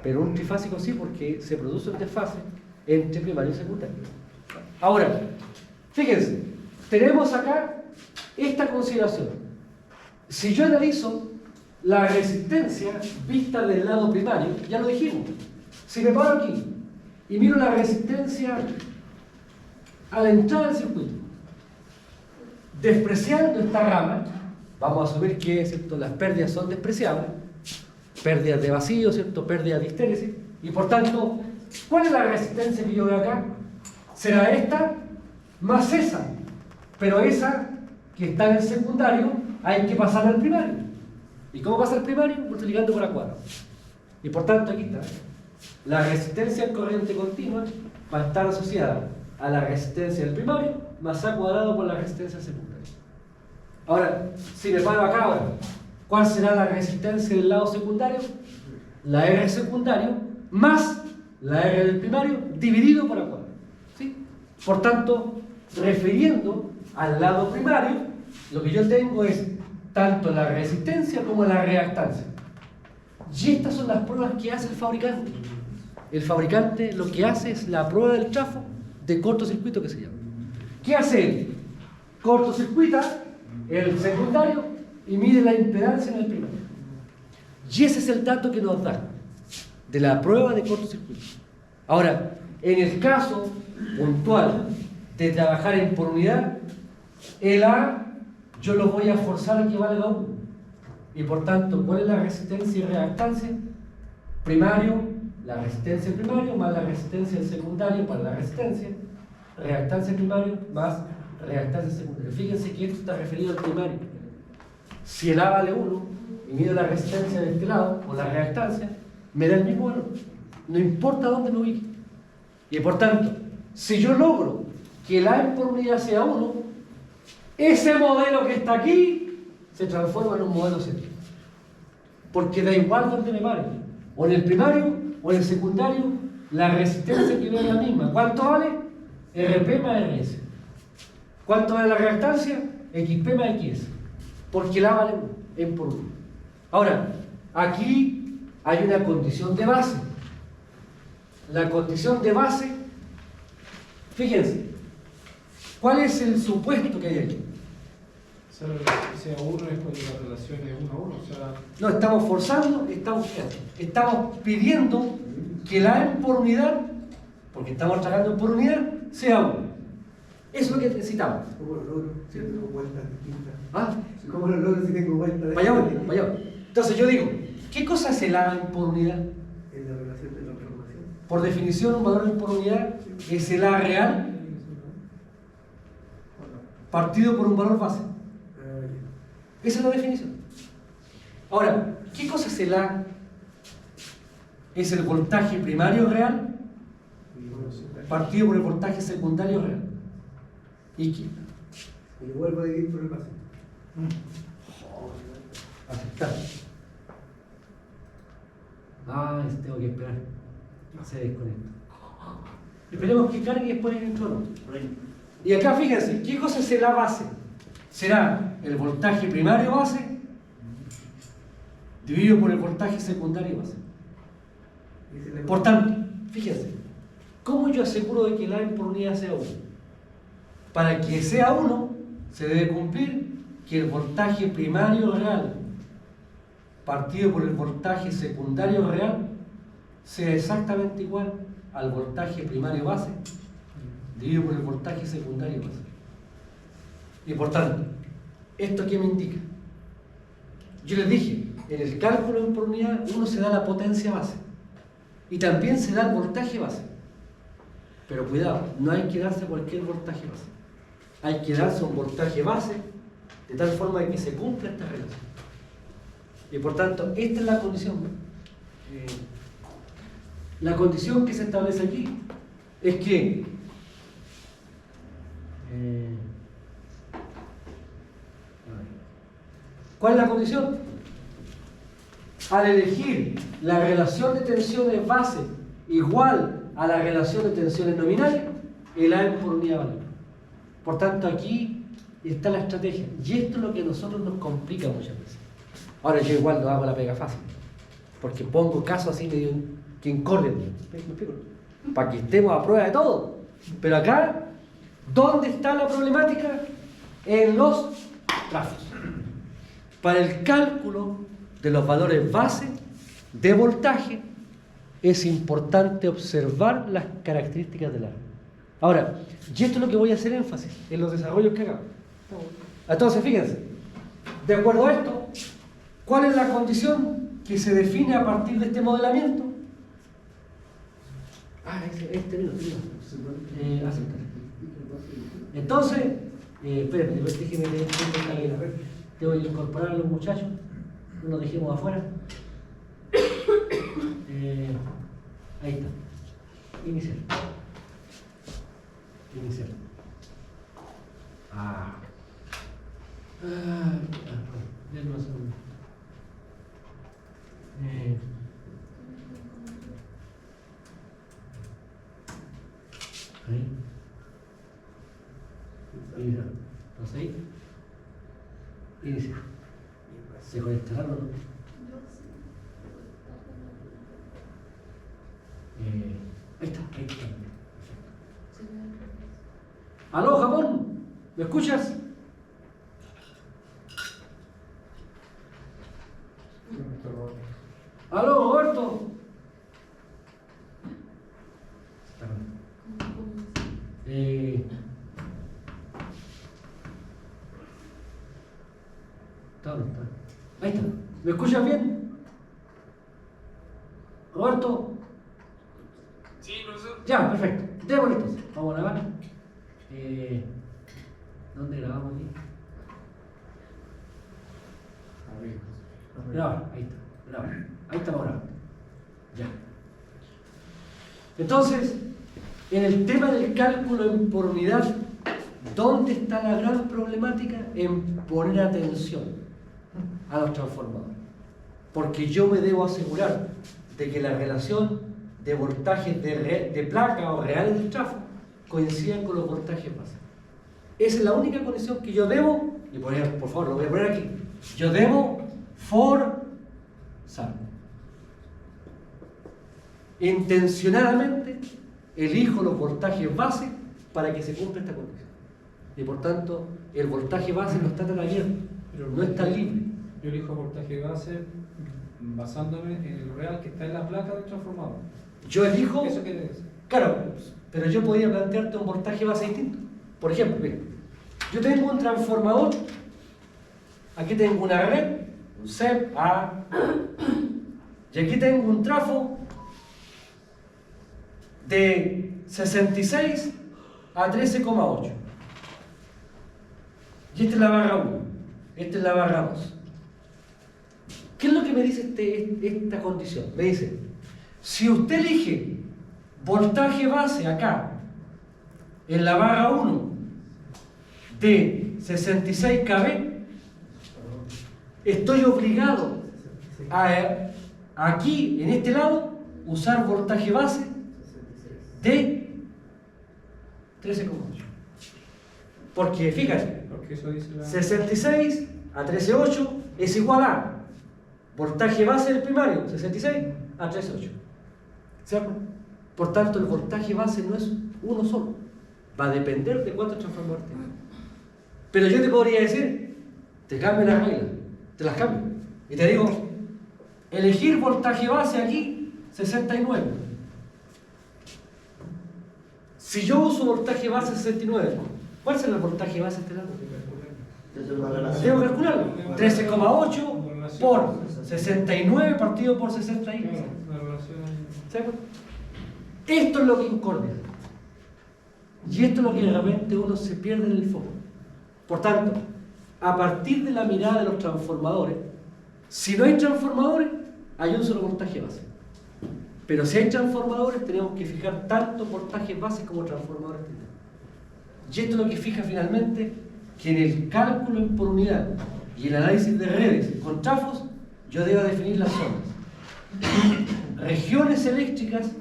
Speaker 1: pero un trifásico sí, porque se produce un desfase entre primario y secundario. Ahora, fíjense, tenemos acá esta consideración. Si yo analizo la resistencia vista del lado primario, ya lo dijimos. Si me paro aquí y miro la resistencia a la entrada del circuito, despreciando esta rama, vamos a asumir que, ¿cierto?, las pérdidas son despreciables, pérdidas de vacío, ¿cierto?, pérdidas de histéresis, y por tanto, ¿cuál es la resistencia que yo veo acá? Será esta más esa, pero esa que está en el secundario hay que pasar al primario. ¿Y cómo pasa el primario? Multiplicando por A². Y por tanto aquí está. La resistencia en corriente continua va a estar asociada a la resistencia del primario más A² por la resistencia del secundario. Ahora, si me paro acá ahora, ¿cuál será la resistencia del lado secundario? La R secundario más la R del primario dividido por A². ¿Sí? Por tanto, refiriendo al lado primario, lo que yo tengo es tanto la resistencia como la reactancia. Y estas son las pruebas que hace el fabricante. El fabricante lo que hace es la prueba del trafo de cortocircuito, que se llama. ¿Qué hace él? Cortocircuita el secundario y mide la impedancia en el primario. Y ese es el dato que nos da de la prueba de cortocircuito. Ahora, en el caso puntual de trabajar en por unidad, el A yo lo voy a forzar a que valga 1. Y por tanto, ¿cuál es la resistencia y reactancia? Primario, la resistencia del primario más la resistencia del secundario para la resistencia, reactancia del primario más reactancia secundaria. Fíjense que esto está referido al primario. Si el A vale 1 y mido la resistencia de este lado o la reactancia, me da el mismo valor. No importa dónde me ubique. Y por tanto, si yo logro que el A en por unidad sea 1, ese modelo que está aquí se transforma en un modelo céntrico. Porque da igual dónde me pare. O en el primario o en el secundario, la resistencia que veo es la misma. ¿Cuánto vale? RP más RS. ¿Cuánto vale la reactancia? XP más XS. porque el A vale 1 en por 1. Ahora, aquí hay una condición de base. La condición de base, fíjense, ¿cuál es el supuesto que hay aquí?
Speaker 2: Sea uno es cuando la relación es 1 a 1, o sea...
Speaker 1: No, estamos forzando, estamos pidiendo que la A en por unidad, porque estamos trabajando por unidad, sea 1. Eso es lo que necesitamos.
Speaker 5: ¿Cómo lo logro si tengo vueltas distintas?
Speaker 1: ¿Ah?
Speaker 5: ¿Cómo lo logro si tengo vueltas
Speaker 1: Vaya,
Speaker 5: distintas?
Speaker 1: vaya. Entonces yo digo, ¿qué cosa es el A en por unidad?
Speaker 5: En la relación de la transformación.
Speaker 1: Por definición, un valor en por unidad es el A real partido por un valor base. Esa es la definición. Ahora, ¿qué cosa es el A? Es el voltaje primario real partido por el voltaje secundario real. ¿Y qué?
Speaker 5: Y vuelvo a dividir por el base.
Speaker 1: Aceptar. Ah, tengo que esperar. Se desconecta. Esperemos que cargue y después entro, ¿no? Y acá fíjense, ¿qué cosa es el A base? Será el voltaje primario base dividido por el voltaje secundario base. Por tanto, fíjense, ¿cómo yo aseguro de que el A en por unidad sea 1? Para que sea 1, se debe cumplir que el voltaje primario real partido por el voltaje secundario real sea exactamente igual al voltaje primario base dividido por el voltaje secundario base. Y por tanto, ¿esto qué me indica? Yo les dije, en el cálculo en por unidad uno se da la potencia base y también se da el voltaje base. Pero cuidado, no hay que darse cualquier voltaje base. Hay que darse un voltaje base de tal forma de que se cumpla esta relación. Y por tanto, esta es la condición. La condición que se establece aquí es que ¿cuál es la condición? Al elegir la relación de tensiones base igual a la relación de tensiones nominales, el A en por unidad vale 1. Por tanto, aquí está la estrategia. Y esto es lo que a nosotros nos complica muchas veces. Ahora yo igual no hago la pega fácil, porque pongo casos así medio que incorren, para que estemos a prueba de todo. Pero acá, ¿dónde está la problemática? En los trafos. Para el cálculo de los valores base de voltaje, es importante observar las características del área. Ahora, y esto es lo que voy a hacer énfasis en los desarrollos que hagamos. Entonces, fíjense, de acuerdo a esto, ¿cuál es la condición que se define a partir de este modelamiento? Aceptar. Entonces, espérenme, déjenme leer esta regla. Tengo que incorporar a los muchachos, no los dejemos afuera. Ahí está. Iniciar. Denme un segundo. Ahí. Iniciar. Entonces ahí. Iniciar. ¿Se conectará o no? Ahí está. Perfecto. ¡Aló, Japón! ¿Me escuchas? ¡Aló, Roberto! Ahí está. ¿Me escuchas bien? ¿Roberto?
Speaker 6: Sí, profesor.
Speaker 1: Ya, perfecto. Démosle entonces. Vamos a grabar. ¿Dónde grabamos aquí? Grabar, ahí está. Grabar. Ahí estamos grabando. Ya. Entonces, en el tema del cálculo en por unidad, ¿dónde está la gran problemática? En poner atención a los transformadores. Porque yo me debo asegurar de que la relación de voltajes de placa o reales del trafo coincidan con los voltajes base. Esa es la única condición que yo debo y por favor, lo voy a poner aquí. Yo debo forzar. Intencionadamente elijo los voltajes base para que se cumpla esta condición. Y por tanto, el voltaje base no está tan abierto, no está libre.
Speaker 2: Yo elijo voltaje base basándome en lo real que está en la placa del transformador.
Speaker 1: Yo elijo.
Speaker 2: Eso quiere decir.
Speaker 1: Claro, pero yo podría plantearte un voltaje base distinto. Por ejemplo, mira, yo tengo un transformador, aquí tengo una red, un CEP A, y aquí tengo un trafo de 66 a 13,8. Y esta es la barra 1, esta es la barra 2. ¿Qué es lo que me dice esta condición? Me dice, si usted elige voltaje base acá, en la barra 1 de 66 kV, estoy obligado a aquí, en este lado, usar voltaje base de 13,8. Porque fíjate,
Speaker 2: Porque eso dice la...
Speaker 1: 66 a 13,8 es igual a voltaje base del primario, 66 a 13,8. ¿Cierto? Por tanto, el voltaje base no es uno solo. Va a depender de cuántos transformadores tengas. Pero yo te podría decir, te cambio las reglas, te las cambio. Y te digo, elegir voltaje base aquí, 69. Si yo uso voltaje base 69, ¿cuál será el voltaje base de este lado? Tengo que calcularlo. 13,8 por 69 partido por 61.
Speaker 2: Claro, la relación...
Speaker 1: ¿Se acuerdan? Esto es lo que incordia. Y esto es lo que de repente uno se pierde en el foco. Por tanto, a partir de la mirada de los transformadores, si no hay transformadores, hay un solo voltaje base. Pero si hay transformadores, tenemos que fijar tanto voltajes base como transformadores. Y esto es lo que fija finalmente que en el cálculo por unidad y el análisis de redes con trafos, yo debo definir las zonas. Regiones eléctricas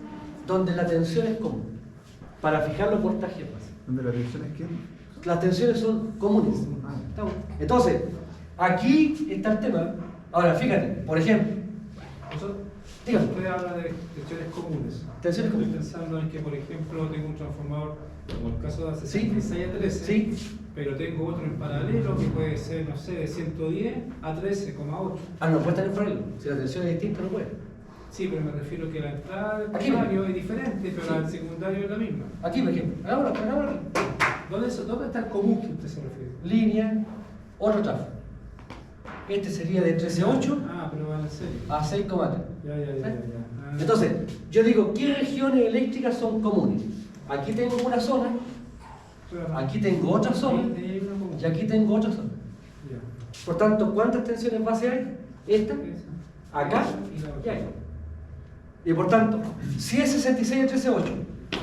Speaker 1: donde la tensión es común, para fijar los voltajes base.
Speaker 4: ¿Dónde la tensión es quién?
Speaker 1: Las tensiones son comunes. ¿Estamos? Entonces, aquí está el tema. Ahora, fíjate, por ejemplo, dígame.
Speaker 2: Usted habla de tensiones comunes.
Speaker 1: Tensiones
Speaker 2: Estoy
Speaker 1: comunes.
Speaker 2: pensando en que, por ejemplo, tengo un transformador, como el caso de
Speaker 1: Sí.
Speaker 2: 66 a 13,
Speaker 1: Sí.
Speaker 2: pero tengo otro en paralelo que puede ser, no sé, de 110 a 13,8.
Speaker 1: Ah, no puede estar en paralelo. Si la tensión es distinta, no puede.
Speaker 2: Sí, pero me refiero que la entrada del
Speaker 1: Aquí,
Speaker 2: primario es diferente, pero
Speaker 1: sí.
Speaker 2: la del secundario es la misma.
Speaker 1: Aquí, por ejemplo, hagámoslo.
Speaker 2: ¿Dónde está el común que usted se refiere?
Speaker 1: Línea, otro trafo. Este sería de 13,8
Speaker 2: Ah, pero van en serio.
Speaker 1: a 6,3.
Speaker 2: Ya. Ah.
Speaker 1: Entonces, yo digo, ¿qué regiones eléctricas son comunes? Aquí tengo una zona,
Speaker 2: Claro.
Speaker 1: aquí tengo otra zona,
Speaker 2: Ahí hay una común.
Speaker 1: y aquí tengo otra zona.
Speaker 2: Ya.
Speaker 1: Por tanto, ¿cuántas tensiones base hay? Esta,
Speaker 2: Esa.
Speaker 1: acá
Speaker 2: Y la
Speaker 1: y
Speaker 2: otra.
Speaker 1: ahí. Y por tanto, si es 66 a 13,8,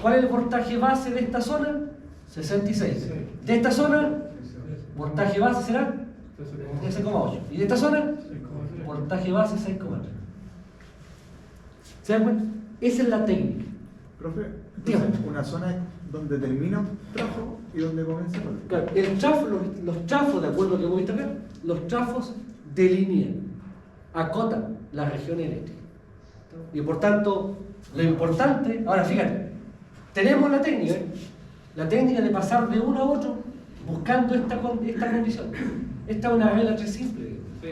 Speaker 1: ¿cuál es el voltaje base de esta zona? 66.
Speaker 2: Sí.
Speaker 1: De esta zona, voltaje base será
Speaker 2: Entonces,
Speaker 1: 13,8. Y de esta zona,
Speaker 2: 6,3.
Speaker 1: voltaje base 6,3. ¿Se dan cuenta? Esa es la técnica.
Speaker 4: Profe,
Speaker 1: Dígame.
Speaker 4: entonces, una zona es donde termina un trafo y donde comienza el otro.
Speaker 1: Claro, el trafo, los trafos, de acuerdo a lo que hemos visto acá, los trafos delinean, acotan la región eléctrica. Y por tanto, lo importante, ahora fíjate, tenemos la técnica de pasar de uno a otro buscando esta condición. Esta es una regla 3 simple.
Speaker 2: Sí.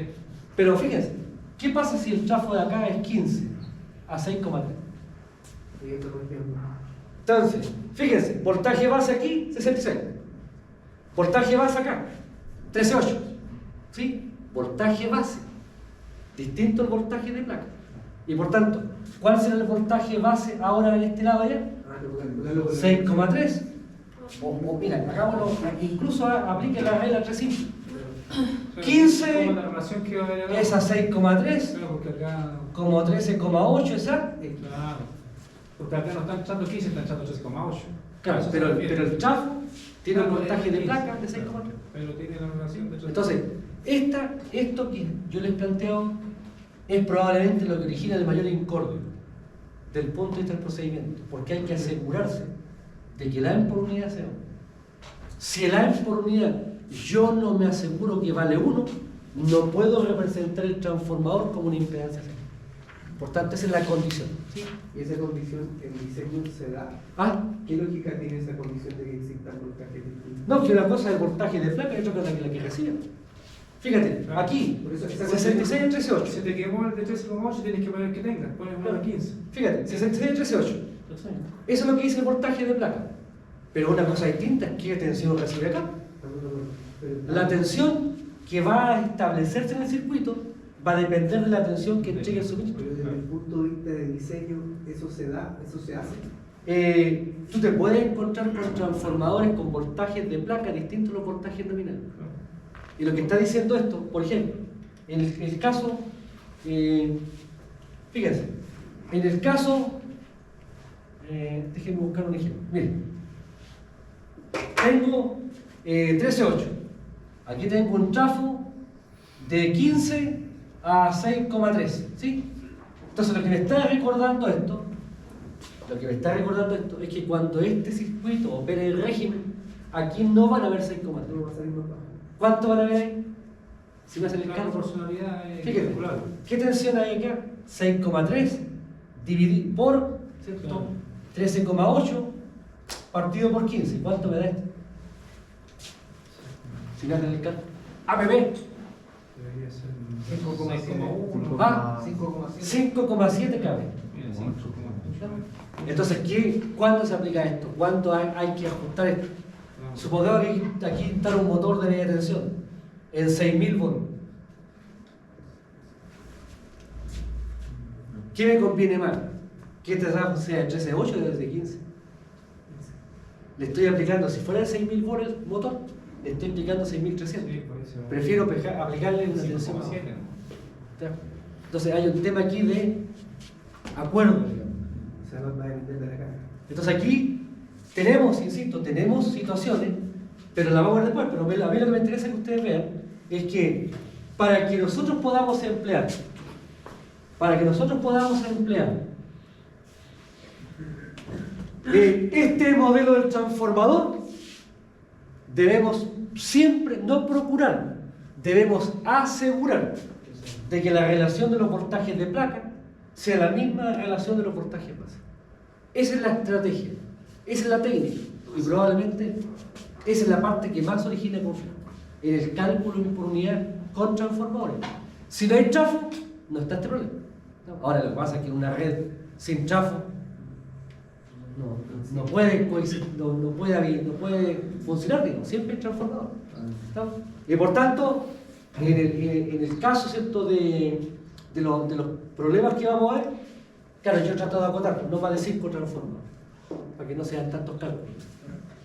Speaker 1: Pero fíjense, ¿qué pasa si el trafo de acá es 15 a 6,3? Entonces, fíjense, voltaje base aquí, 66. Voltaje base acá, 13,8. ¿Sí? Voltaje base. Distinto al voltaje de placa. Y por tanto, ¿cuál será el voltaje base ahora en este lado allá? 6,3. O mira, hagámoslo, incluso aplique la regla 3 simple. 15
Speaker 2: Como la relación que va a haber acá.
Speaker 1: es a 6,3,
Speaker 2: Claro, porque acá.
Speaker 1: como 13,8 es a...
Speaker 2: Claro. Porque acá no están echando 15, están echando 3,8.
Speaker 1: Claro,
Speaker 2: Eso se
Speaker 1: pero
Speaker 2: refiere.
Speaker 1: el trafo tiene un
Speaker 2: Claro,
Speaker 1: voltaje de
Speaker 2: 15,
Speaker 1: placa de 6,3.
Speaker 2: Pero tiene la relación de 3,8.
Speaker 1: Entonces, esto que yo les planteo es probablemente lo que origina el mayor incordio del punto de vista del procedimiento, porque hay que asegurarse de que el AM por unidad sea 1. Si el AM por unidad yo no me aseguro que vale 1, no puedo representar el transformador como una impedancia cero. Por tanto, esa es la condición. ¿Sí?
Speaker 5: Y esa condición, el diseño se da.
Speaker 1: Ah,
Speaker 5: ¿Qué lógica tiene esa condición de que existan voltajes distintos?
Speaker 1: no, que una cosa es el voltaje de placa y otra cosa es la que recibe. Fíjate, aquí,
Speaker 5: Por eso esa
Speaker 1: 66 en 13.8.
Speaker 2: Si te quemó el de 13,8 tienes que poner el que tengas, pones uno de 15.
Speaker 1: Fíjate, 66 en 13.8. Eso es lo que dice el voltaje de placa. Pero una cosa distinta es qué tensión recibe acá. La tensión que va a establecerse en el circuito va a depender de la tensión que entregue el suministro.
Speaker 5: Pero desde el punto de vista de diseño, ¿eso se da? ¿Eso se hace?
Speaker 1: Tú te puedes encontrar con transformadores con voltajes de placa distintos a los voltajes nominales. Y lo que está diciendo esto, por ejemplo, en el caso, fíjense, en el caso, déjenme buscar un ejemplo. Miren, tengo 13.8. Aquí tengo un trafo de 15 a 6,3, ¿sí? Entonces lo que me está recordando esto, es que cuando este circuito opere el régimen, aquí no van a haber 6,3.
Speaker 5: No va a salir más bajo.
Speaker 1: ¿Cuánto van a ver ahí? Si me hace el
Speaker 2: La
Speaker 1: cálculo.
Speaker 2: proporcionalidad es
Speaker 1: Fíjate,
Speaker 2: calculable.
Speaker 1: ¿qué tensión hay acá? 6,3 dividido por, ¿cierto?
Speaker 2: Claro.
Speaker 1: 13,8 partido por 15. ¿Cuánto me da esto? Si me hacen el cálculo. APP,
Speaker 2: Debería ser
Speaker 5: 5,7.
Speaker 2: 6,1.
Speaker 1: Ah,
Speaker 5: 5,7.
Speaker 1: 5,7 cabe.
Speaker 2: Mira, 5,8.
Speaker 1: Entonces, ¿cuándo se aplica esto? ¿Cuándo hay que ajustar esto? Supongamos que aquí está un motor de media tensión en 6.000 volts. ¿Qué me conviene más? ¿Que este trafo sea de 13.8 o de 15? Le estoy aplicando, si fuera de 6.000 volts el motor, le estoy aplicando 6.300.
Speaker 2: Sí, por eso.
Speaker 1: Prefiero aplicarle una tensión.
Speaker 2: 5,7.
Speaker 1: Entonces hay un tema aquí de acuerdo, digamos.
Speaker 5: O sea, va a depender de la carga.
Speaker 1: Entonces aquí tenemos, insisto, tenemos situaciones, pero la vamos a ver después, pero a mí lo que me interesa que ustedes vean es que para que nosotros podamos emplear este modelo del transformador, debemos siempre, no procurar, debemos asegurar de que la relación de los voltajes de placa sea la misma relación de los voltajes base. Esa es la estrategia, esa es la técnica, y probablemente esa es la parte que más origina conflicto, en el cálculo por unidad con transformadores. Si no hay trafo, no está este problema. Ahora lo que pasa es que en una red sin trafo no puede funcionar, digamos, siempre hay transformador. ¿No? Y por tanto, en el caso, ¿cierto?, de los problemas que vamos a ver, claro, yo he tratado de acotar, no más de 5 transformadores, para que no sean tantos cálculos.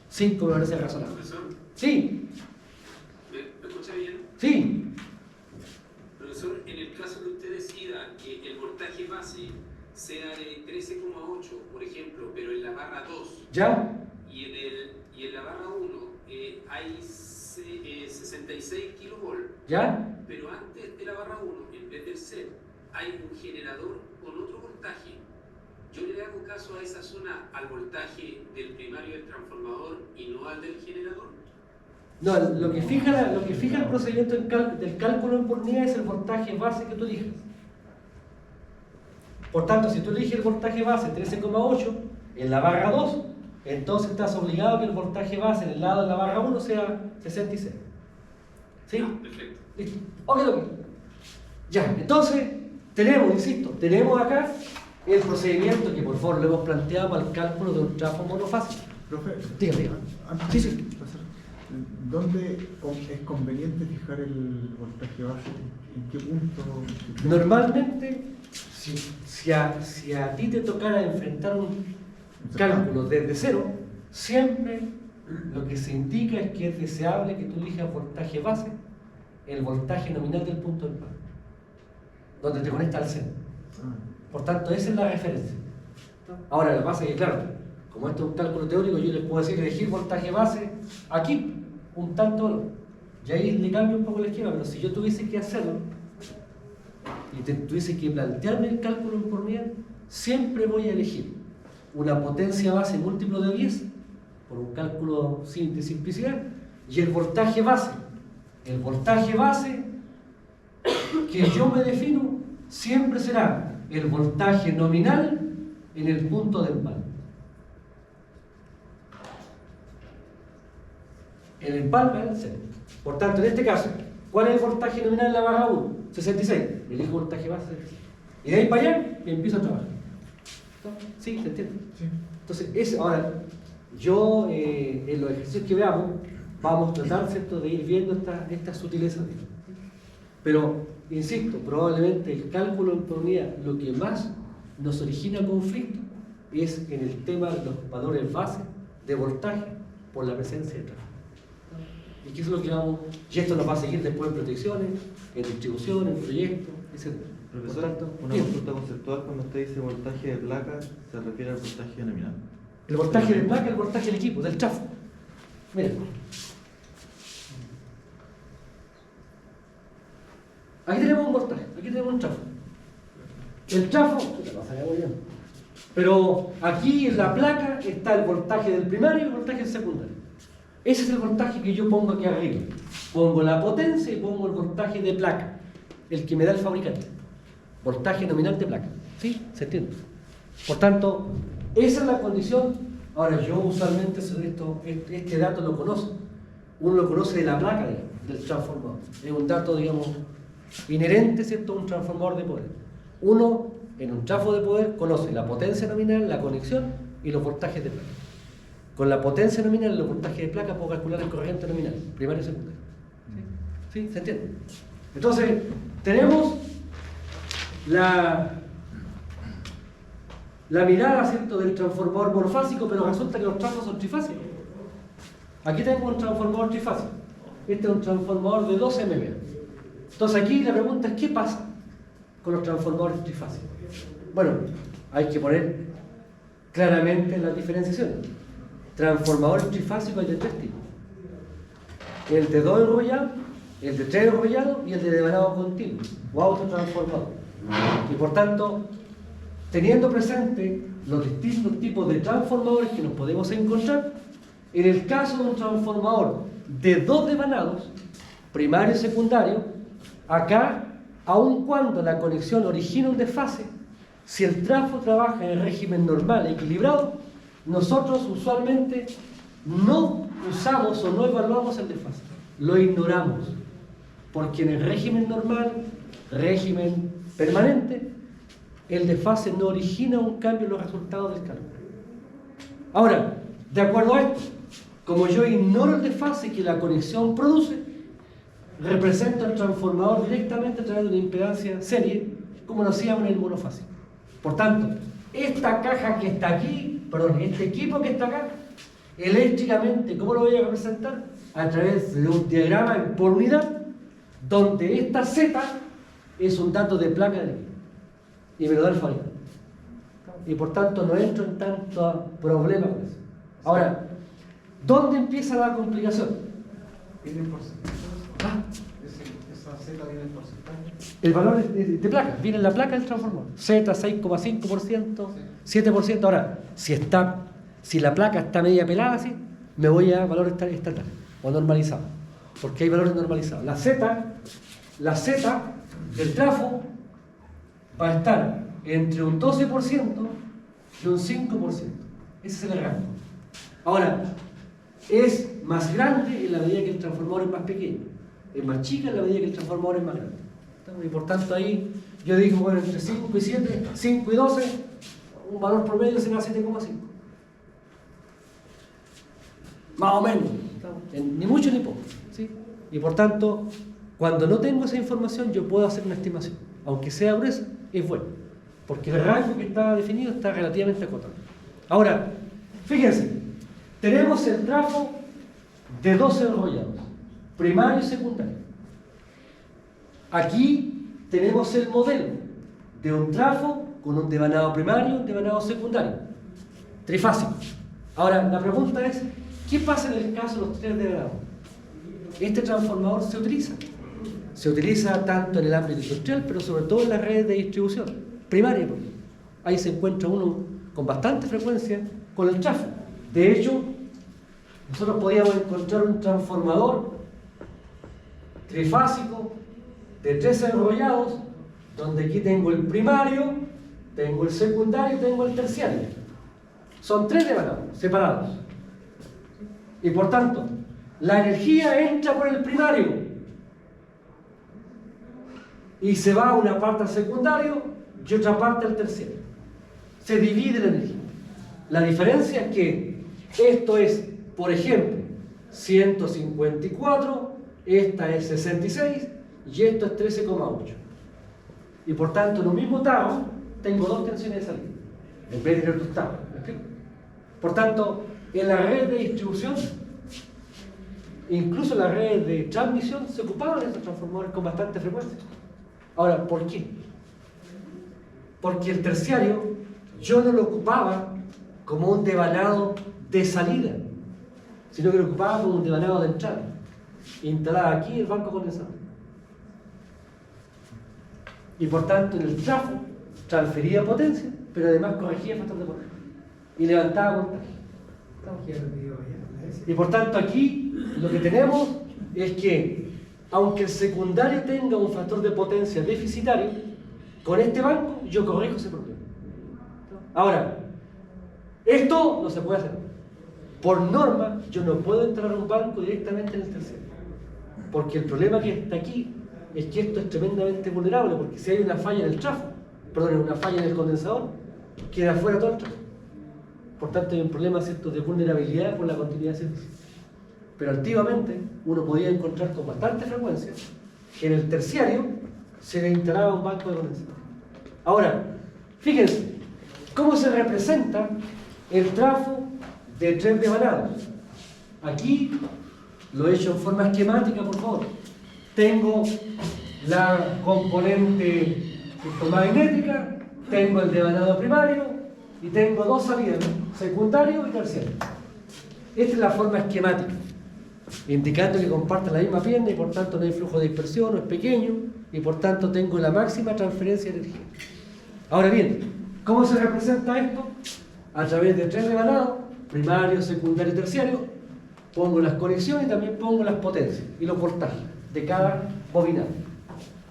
Speaker 1: 5 me parece razonable.
Speaker 6: Profesor,
Speaker 1: Sí,
Speaker 6: ¿me escucha bien?
Speaker 1: sí,
Speaker 6: Profesor, en el caso que usted decida que el voltaje base sea de 13,8, por ejemplo, pero en la barra 2
Speaker 1: ¿ya?
Speaker 6: y en la barra 1 hay 66 kilovolts,
Speaker 1: ¿Ya?
Speaker 6: pero antes de la barra 1, en vez del set, hay un generador con otro voltaje. Yo le hago caso a esa zona al voltaje del primario del transformador y no al del generador.
Speaker 1: No, lo que fija el procedimiento del cálculo por unidad es el voltaje base que tú elijas. Por tanto, si tú eliges el voltaje base 13,8 en la barra 2, entonces estás obligado a que el voltaje base en el lado de la barra 1 sea 66. ¿Sí?
Speaker 6: Ya, perfecto.
Speaker 1: Listo. Ok. Ya, entonces tenemos acá el procedimiento que por favor lo hemos planteado para el cálculo de un trafo monofásico.
Speaker 4: Profe,
Speaker 1: Dígame.
Speaker 4: antes
Speaker 1: Sí, sí.
Speaker 4: de pasar, ¿dónde es conveniente fijar el voltaje base? ¿En qué punto?
Speaker 1: Normalmente, si a ti te tocara enfrentar un cálculo desde cero, siempre lo que se indica es que es deseable que tú elijas voltaje base, el voltaje nominal del punto de empate, donde te conecta al centro. Por tanto, esa es la referencia. Ahora, lo que pasa es que, claro, como esto es un cálculo teórico, yo les puedo decir elegir voltaje base aquí, un tanto, y ahí le cambio un poco el esquema, pero si yo tuviese que hacerlo, y tuviese que plantearme el cálculo por unidad, siempre voy a elegir una potencia base múltiplo de 10, por un cálculo de simplicidad, y el voltaje base. El voltaje base que yo me defino siempre será el voltaje nominal en el punto de empalme. El empalme es el cero. Por tanto, en este caso, ¿cuál es el voltaje nominal en la barra 1? 66. Elijo voltaje base. Y de ahí para allá y empiezo a trabajar. ¿Sí? ¿Se entiende?
Speaker 4: Sí.
Speaker 1: Entonces, ahora, yo en los ejercicios que veamos, vamos a tratar, ¿cierto?, de ir viendo estas sutilezas. Pero, insisto, probablemente el cálculo en unidad, lo que más nos origina conflicto es en el tema de los valores base de voltaje por la presencia de tráfico. Y que eso es lo que vamos, y esto nos va a seguir después en protecciones, en distribución, en proyectos, etc.
Speaker 3: Profesor,
Speaker 1: Por tanto,
Speaker 3: una
Speaker 1: bien.
Speaker 3: consulta conceptual: cuando usted dice voltaje de placa, ¿se refiere al voltaje nominal?
Speaker 1: El voltaje de placa, el voltaje del equipo, del chafo. Miren. Aquí tenemos un voltaje, aquí tenemos un chafo. El chafo, no sabía muy bien. Pero aquí en la placa está el voltaje del primario y el voltaje del secundario. Ese es el voltaje que yo pongo aquí arriba. Pongo la potencia y pongo el voltaje de placa, el que me da el fabricante. Voltaje nominal de placa. ¿Sí? ¿Se entiende? Por tanto, esa es la condición. Ahora, yo usualmente este dato lo conozco. Uno lo conoce de la placa del transformador. Es un dato, digamos, inherente, ¿cierto?, a un transformador de poder. Uno, en un chafo de poder, conoce la potencia nominal, la conexión y los voltajes de placa. Con la potencia nominal y los voltajes de placa puedo calcular el corriente nominal, primario y secundario. ¿Sí? ¿Se entiende? Entonces, tenemos la mirada, ¿cierto?, del transformador monofásico, pero resulta que los trafos son trifásicos. Aquí tengo un transformador trifásico. Este es un transformador de 12 MVA. Entonces aquí la pregunta es, ¿qué pasa con los transformadores trifásicos? Bueno, hay que poner claramente las diferenciaciones. Transformadores trifásicos hay de tres tipos: el de 2 enrollados, el de 3 enrollados y el de devanado continuo o autotransformador. Y por tanto, teniendo presente los distintos tipos de transformadores que nos podemos encontrar, en el caso de un transformador de 2 devanados, primario y secundario, acá, aun cuando la conexión origina un desfase, si el trafo trabaja en el régimen normal e equilibrado, nosotros usualmente no usamos o no evaluamos el desfase, lo ignoramos, porque en el régimen normal, régimen permanente, el desfase no origina un cambio en los resultados del cálculo. Ahora, de acuerdo a esto, como yo ignoro el desfase que la conexión produce, represento el transformador directamente a través de una impedancia serie, como lo hacíamos en el monofásico. Por tanto, esta caja que está aquí, perdón, este equipo que está acá, eléctricamente, ¿cómo lo voy a representar? A través de un diagrama por unidad, donde esta Z es un dato de placa del equipo y me lo da el fabricante. Y por tanto no entro en tanto problema con eso. Ahora, ¿dónde empieza la complicación?
Speaker 5: ¿Viene en porcentaje?
Speaker 1: Ah,
Speaker 5: ¿Esa Z viene en porcentaje?
Speaker 1: el valor de placa, viene en la placa del transformador. Z 6,5%, 7%. Ahora, si la placa está media pelada así, me voy a valor estatal o normalizado, porque hay valores normalizados. La Z del trafo va a estar entre un 12% y un 5%. Ese es el rango. Ahora, es más grande en la medida que el transformador es más pequeño. Es más chica en la medida que el transformador es más grande. Y por tanto ahí yo digo, bueno, entre 5 y 7, 5 y 12, un valor promedio será 7,5. Más o menos. Ni mucho ni poco. ¿Sí? Y por tanto, cuando no tengo esa información, yo puedo hacer una estimación. Aunque sea gruesa, es bueno. Porque el rango que está definido está relativamente acotado. Ahora, fíjense, tenemos el trafo de 12 enrollados, primario y secundario. Aquí tenemos el modelo de un trafo con un devanado primario y un devanado secundario, trifásico. Ahora, la pregunta es, ¿qué pasa en el caso de los 3 devanados? Este transformador se utiliza tanto en el ámbito industrial, pero sobre todo en las redes de distribución primaria. Ahí se encuentra uno con bastante frecuencia con el trafo. De hecho, nosotros podíamos encontrar un transformador trifásico de 3 enrollados, donde aquí tengo el primario, tengo el secundario y tengo el terciario. Son 3 devanados, separados. Y por tanto, la energía entra por el primario y se va una parte al secundario y otra parte al terciario. Se divide la energía. La diferencia es que esto es, por ejemplo, 154, esta es 66 y esto es 13,8. Y por tanto, en un mismo tabo tengo 2 tensiones de salida, en vez de tener 2 tabos. ¿Me explico? Por tanto, en la red de distribución, incluso en la red de transmisión, se ocupaban esos transformadores con bastante frecuencia. Ahora, ¿por qué? Porque el terciario yo no lo ocupaba como un devanado de salida, sino que lo ocupaba como un devanado de entrada. Instalaba aquí el banco condensador. Y por tanto, en el trafo transfería potencia, pero además corregía el factor de potencia. Y levantaba voltaje. Y por tanto, aquí lo que tenemos es que, aunque el secundario tenga un factor de potencia deficitario, con este banco yo corrijo ese problema. Ahora, esto no se puede hacer. Por norma, yo no puedo entrar a un banco directamente en el terciario. Porque el problema que está aquí es que esto es tremendamente vulnerable, porque si hay una falla en el trafo, perdón, una falla en el condensador, queda fuera todo el trafo. Por tanto, hay un problema, ¿cierto?, de vulnerabilidad por la continuidad de servicio. Pero antiguamente uno podía encontrar con bastante frecuencia que en el terciario se le instalaba un banco de condensador. Ahora, fíjense, ¿cómo se representa el trafo de 3 devanados? Aquí lo he hecho en forma esquemática, por favor. Tengo la componente magnética, tengo el devanado primario y tengo 2 salidas, secundario y terciario. Esta es la forma esquemática, indicando que comparten la misma pierna y por tanto no hay flujo de dispersión, no es pequeño y por tanto tengo la máxima transferencia de energía. Ahora bien, ¿cómo se representa esto? A través de 3 devanados, primario, secundario y terciario. Pongo las conexiones y también pongo las potencias y los voltajes de cada bobinado.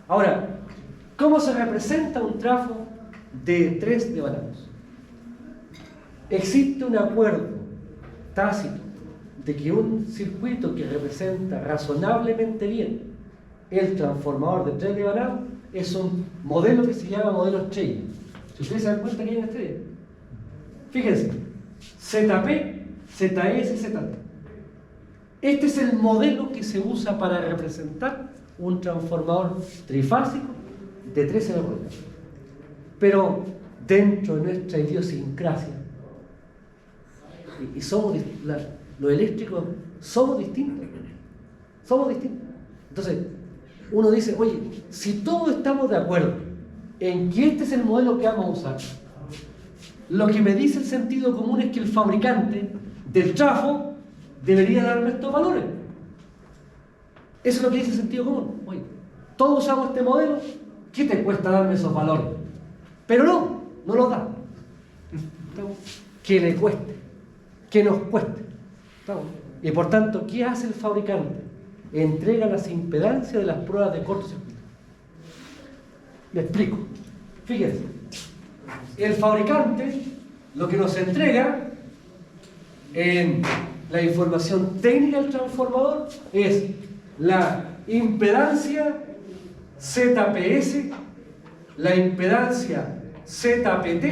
Speaker 1: Ahora, ¿cómo se representa un trafo de 3 devanados? Existe un acuerdo tácito de que un circuito que representa razonablemente bien el transformador de 3 devanados es un modelo que se llama modelo estrella. Si ustedes se dan cuenta que hay una estrella, fíjense, ZP, ZS, ZT. Este es el modelo que se usa para representar un transformador trifásico de 13 voltios. Pero dentro de nuestra idiosincrasia, y somos los eléctricos somos distintos. Somos distintos. Entonces, uno dice, oye, si todos estamos de acuerdo en que este es el modelo que vamos a usar, lo que me dice el sentido común es que el fabricante del trafo debería darme estos valores. Eso es lo que dice el sentido común. Oye, todos usamos este modelo, ¿qué te cuesta darme esos valores? Pero no los da. Que le cueste, que nos cueste. Y por tanto, ¿qué hace el fabricante? Entrega las impedancias de las pruebas de cortocircuito. Le explico. Fíjense, el fabricante lo que nos entrega en la información técnica del transformador es la impedancia ZPS, la impedancia ZPT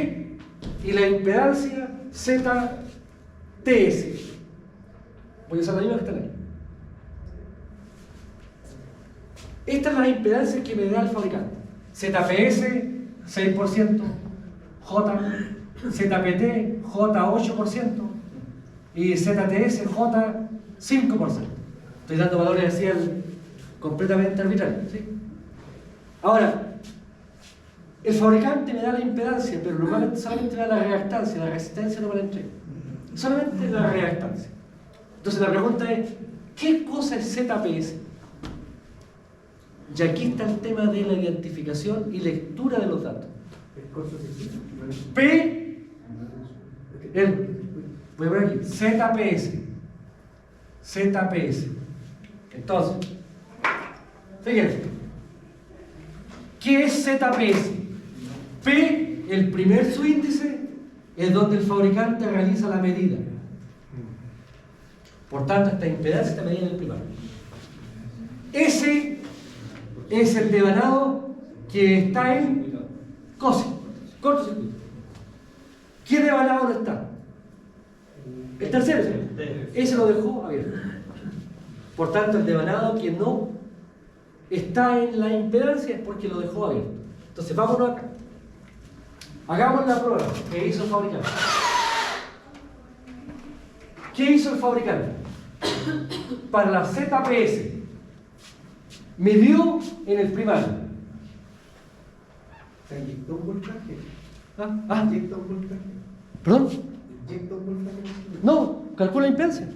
Speaker 1: y la impedancia ZTS. Voy a usar la misma que está ahí. Estas son las impedancias que me da el fabricante. ZPS 6%, ZPT J 8% y ZTS J 5%. Estoy dando valores así completamente arbitrarios, ¿sí? Ahora, el fabricante me da la impedancia, pero normalmente solamente me da la reactancia, la resistencia no me la entrega. Solamente la reactancia. Entonces la pregunta es, ¿qué cosa es ZPS? Y aquí está el tema de la identificación y lectura de los datos. Voy a poner aquí, ZPS ZPS. Entonces, fíjense, ¿qué es ZPS? P, el primer subíndice, es donde el fabricante realiza la medida. Por tanto, esta impedancia está medida en el primario. S es el devanado que está en COSI, cortocircuito. ¿Qué devanado no está? El tercero. Ese lo dejó abierto. Por tanto, el devanado que no está en la impedancia es porque lo dejó abierto. Entonces, vámonos acá. Hagamos la prueba que hizo el fabricante. ¿Qué hizo el fabricante? Para la ZPS, midió en el primario.
Speaker 5: ¿Se inyectó un voltaje?
Speaker 1: ¿Ah?
Speaker 5: ¿Inyecta un voltaje?
Speaker 1: ¿Perdón?
Speaker 5: ¿Inyecta un voltaje?
Speaker 1: No, calcula la impedancia.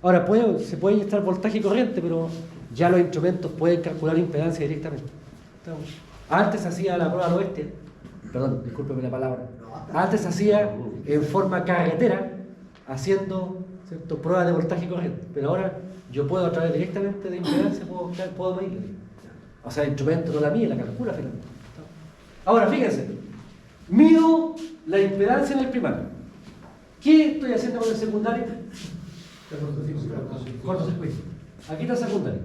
Speaker 1: Ahora, se puede inyectar voltaje y corriente, pero ya los instrumentos pueden calcular impedancia directamente. Antes se hacía la prueba al oeste, perdón, discúlpeme la palabra, antes se hacía en forma carretera, haciendo, ¿cierto?, pruebas de voltaje y corriente, pero ahora yo puedo a través directamente de impedancia, puedo medirla. O sea, el instrumento no la mide, la calcula finalmente. Ahora, fíjense, mido la impedancia en el primario. ¿Qué estoy haciendo con el secundario? Cortocircuito. Aquí está el secundario.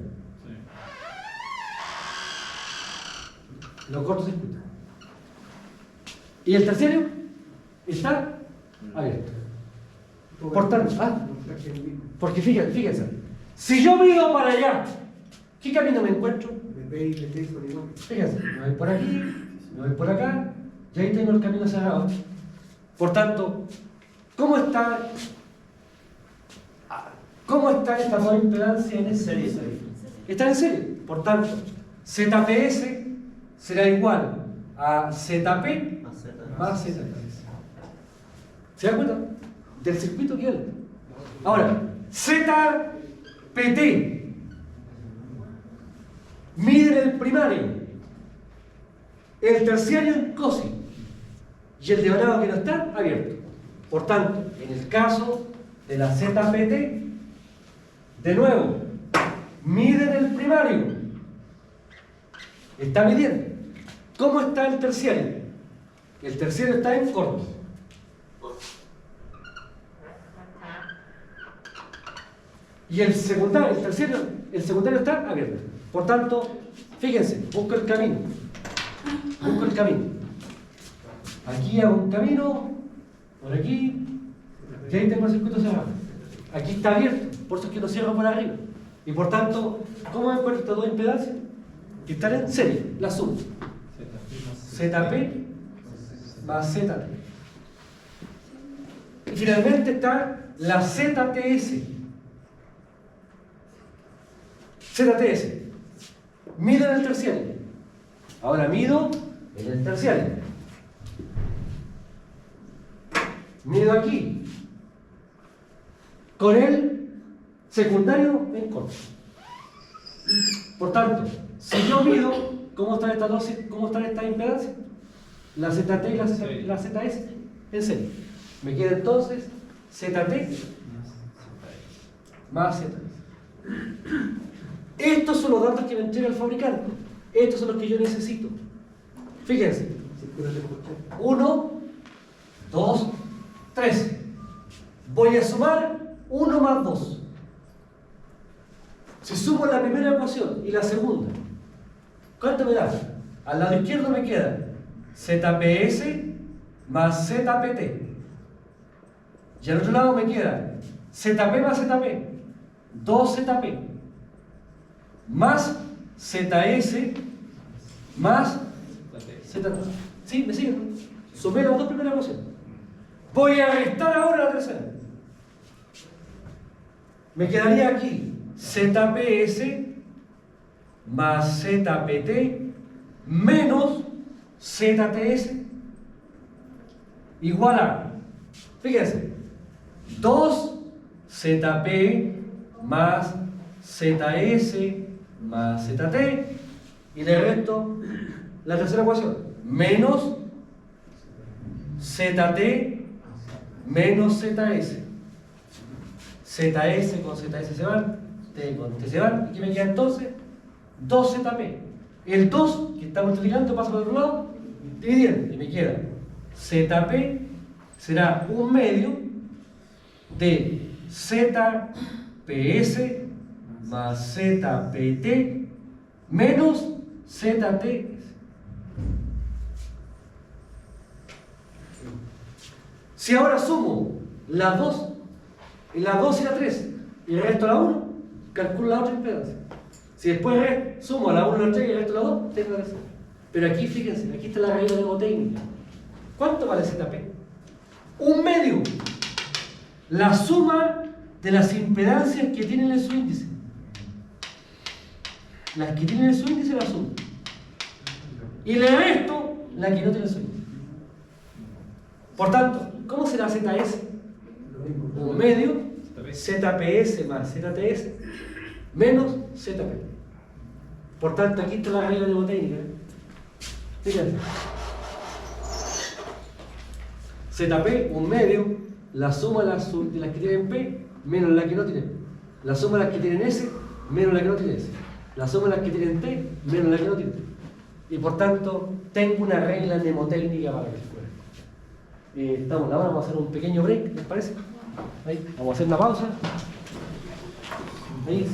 Speaker 1: Lo cortocircuito. ¿Y el terciario? Está abierto. Por tanto, porque fíjense, si yo mido para allá, ¿qué camino me encuentro? Fíjense, me voy por aquí, me voy por acá, y ahí tengo el camino cerrado. Por tanto, ¿cómo está esta nueva impedancia en serie? Está en serie. Por tanto, ZPS será igual a ZP más ZPS. ¿Se dan cuenta? Del circuito que hay. Ahora, ZPT mide en el primario, el terciario en COSI y el devanado que no está abierto. Por tanto, en el caso de la ZPT, de nuevo, mide en el primario, está midiendo. ¿Cómo está el terciario? El terciario está en corto. Y el secundario está abierto. Por tanto, fíjense, busco el camino. Aquí hago un camino, por aquí, y ahí tengo el circuito cerrado. Aquí está abierto, por eso es que lo cierro por arriba. Y por tanto, ¿cómo me encuentro estas dos impedancias? Que están en serie, la suma. ZP más ZT. Y finalmente está la ZTS. ZTS. Mido en el terciario. Ahora mido en el terciario. Mido aquí. Con el secundario en corto. Por tanto, si yo mido, ¿cómo están estas impedancias? La ZT y la ZS en serie. Me queda entonces ZT más ZS. Estos son los datos que me entrega el fabricante. Estos son los que yo necesito. Fíjense. 1, 2, 3. Voy a sumar 1 más 2. Si sumo la primera ecuación y la segunda, ¿cuánto me da? Al lado izquierdo me queda ZPS más ZPT. Y al otro lado me queda ZP más ZP, 2ZP, más ZS más ZT. ¿Sí? ¿Me siguen? Sumé las dos primeras ecuaciones. Voy a restar ahora la tercera. Me quedaría aquí ZPS más ZPT menos ZTS igual a, fíjense, 2ZP más ZS más ZT y le resto la tercera ecuación, menos ZT menos ZS. ZS con ZS se van, T con T se van, ¿y qué me queda entonces? 2ZP. El 2 que está multiplicando pasa por el otro lado, dividiendo, y me queda ZP será un medio de ZPS más ZPT menos ZTS. Si ahora sumo las 2 y la 2 y la 3 y el resto la 1, calculo la otra impedancia. Si después sumo la 1 y la 3 y el resto la 2, tengo la 0. Pero aquí fíjense, aquí está la regla mnemotécnica. ¿Cuánto vale ZP? Un medio. La suma de las impedancias que tienen en su índice. Las que tienen en su índice la sumo. Y le resto la que no tiene su índice. Por tanto, ¿cómo será ZS? Un medio ZPS más ZTS menos ZP. Por tanto, aquí está la regla mnemotécnica. Fíjense. ZP, un medio, la suma de las que tienen P menos la que no tienen P. La suma de las que tienen S menos la que no tienen S. La suma de las que tienen T menos la que no tienen T. Y por tanto, tengo una regla mnemotécnica para la escuela. Ahora vamos a hacer un pequeño break, ¿les parece? Ahí, vamos a hacer una pausa. Ahí.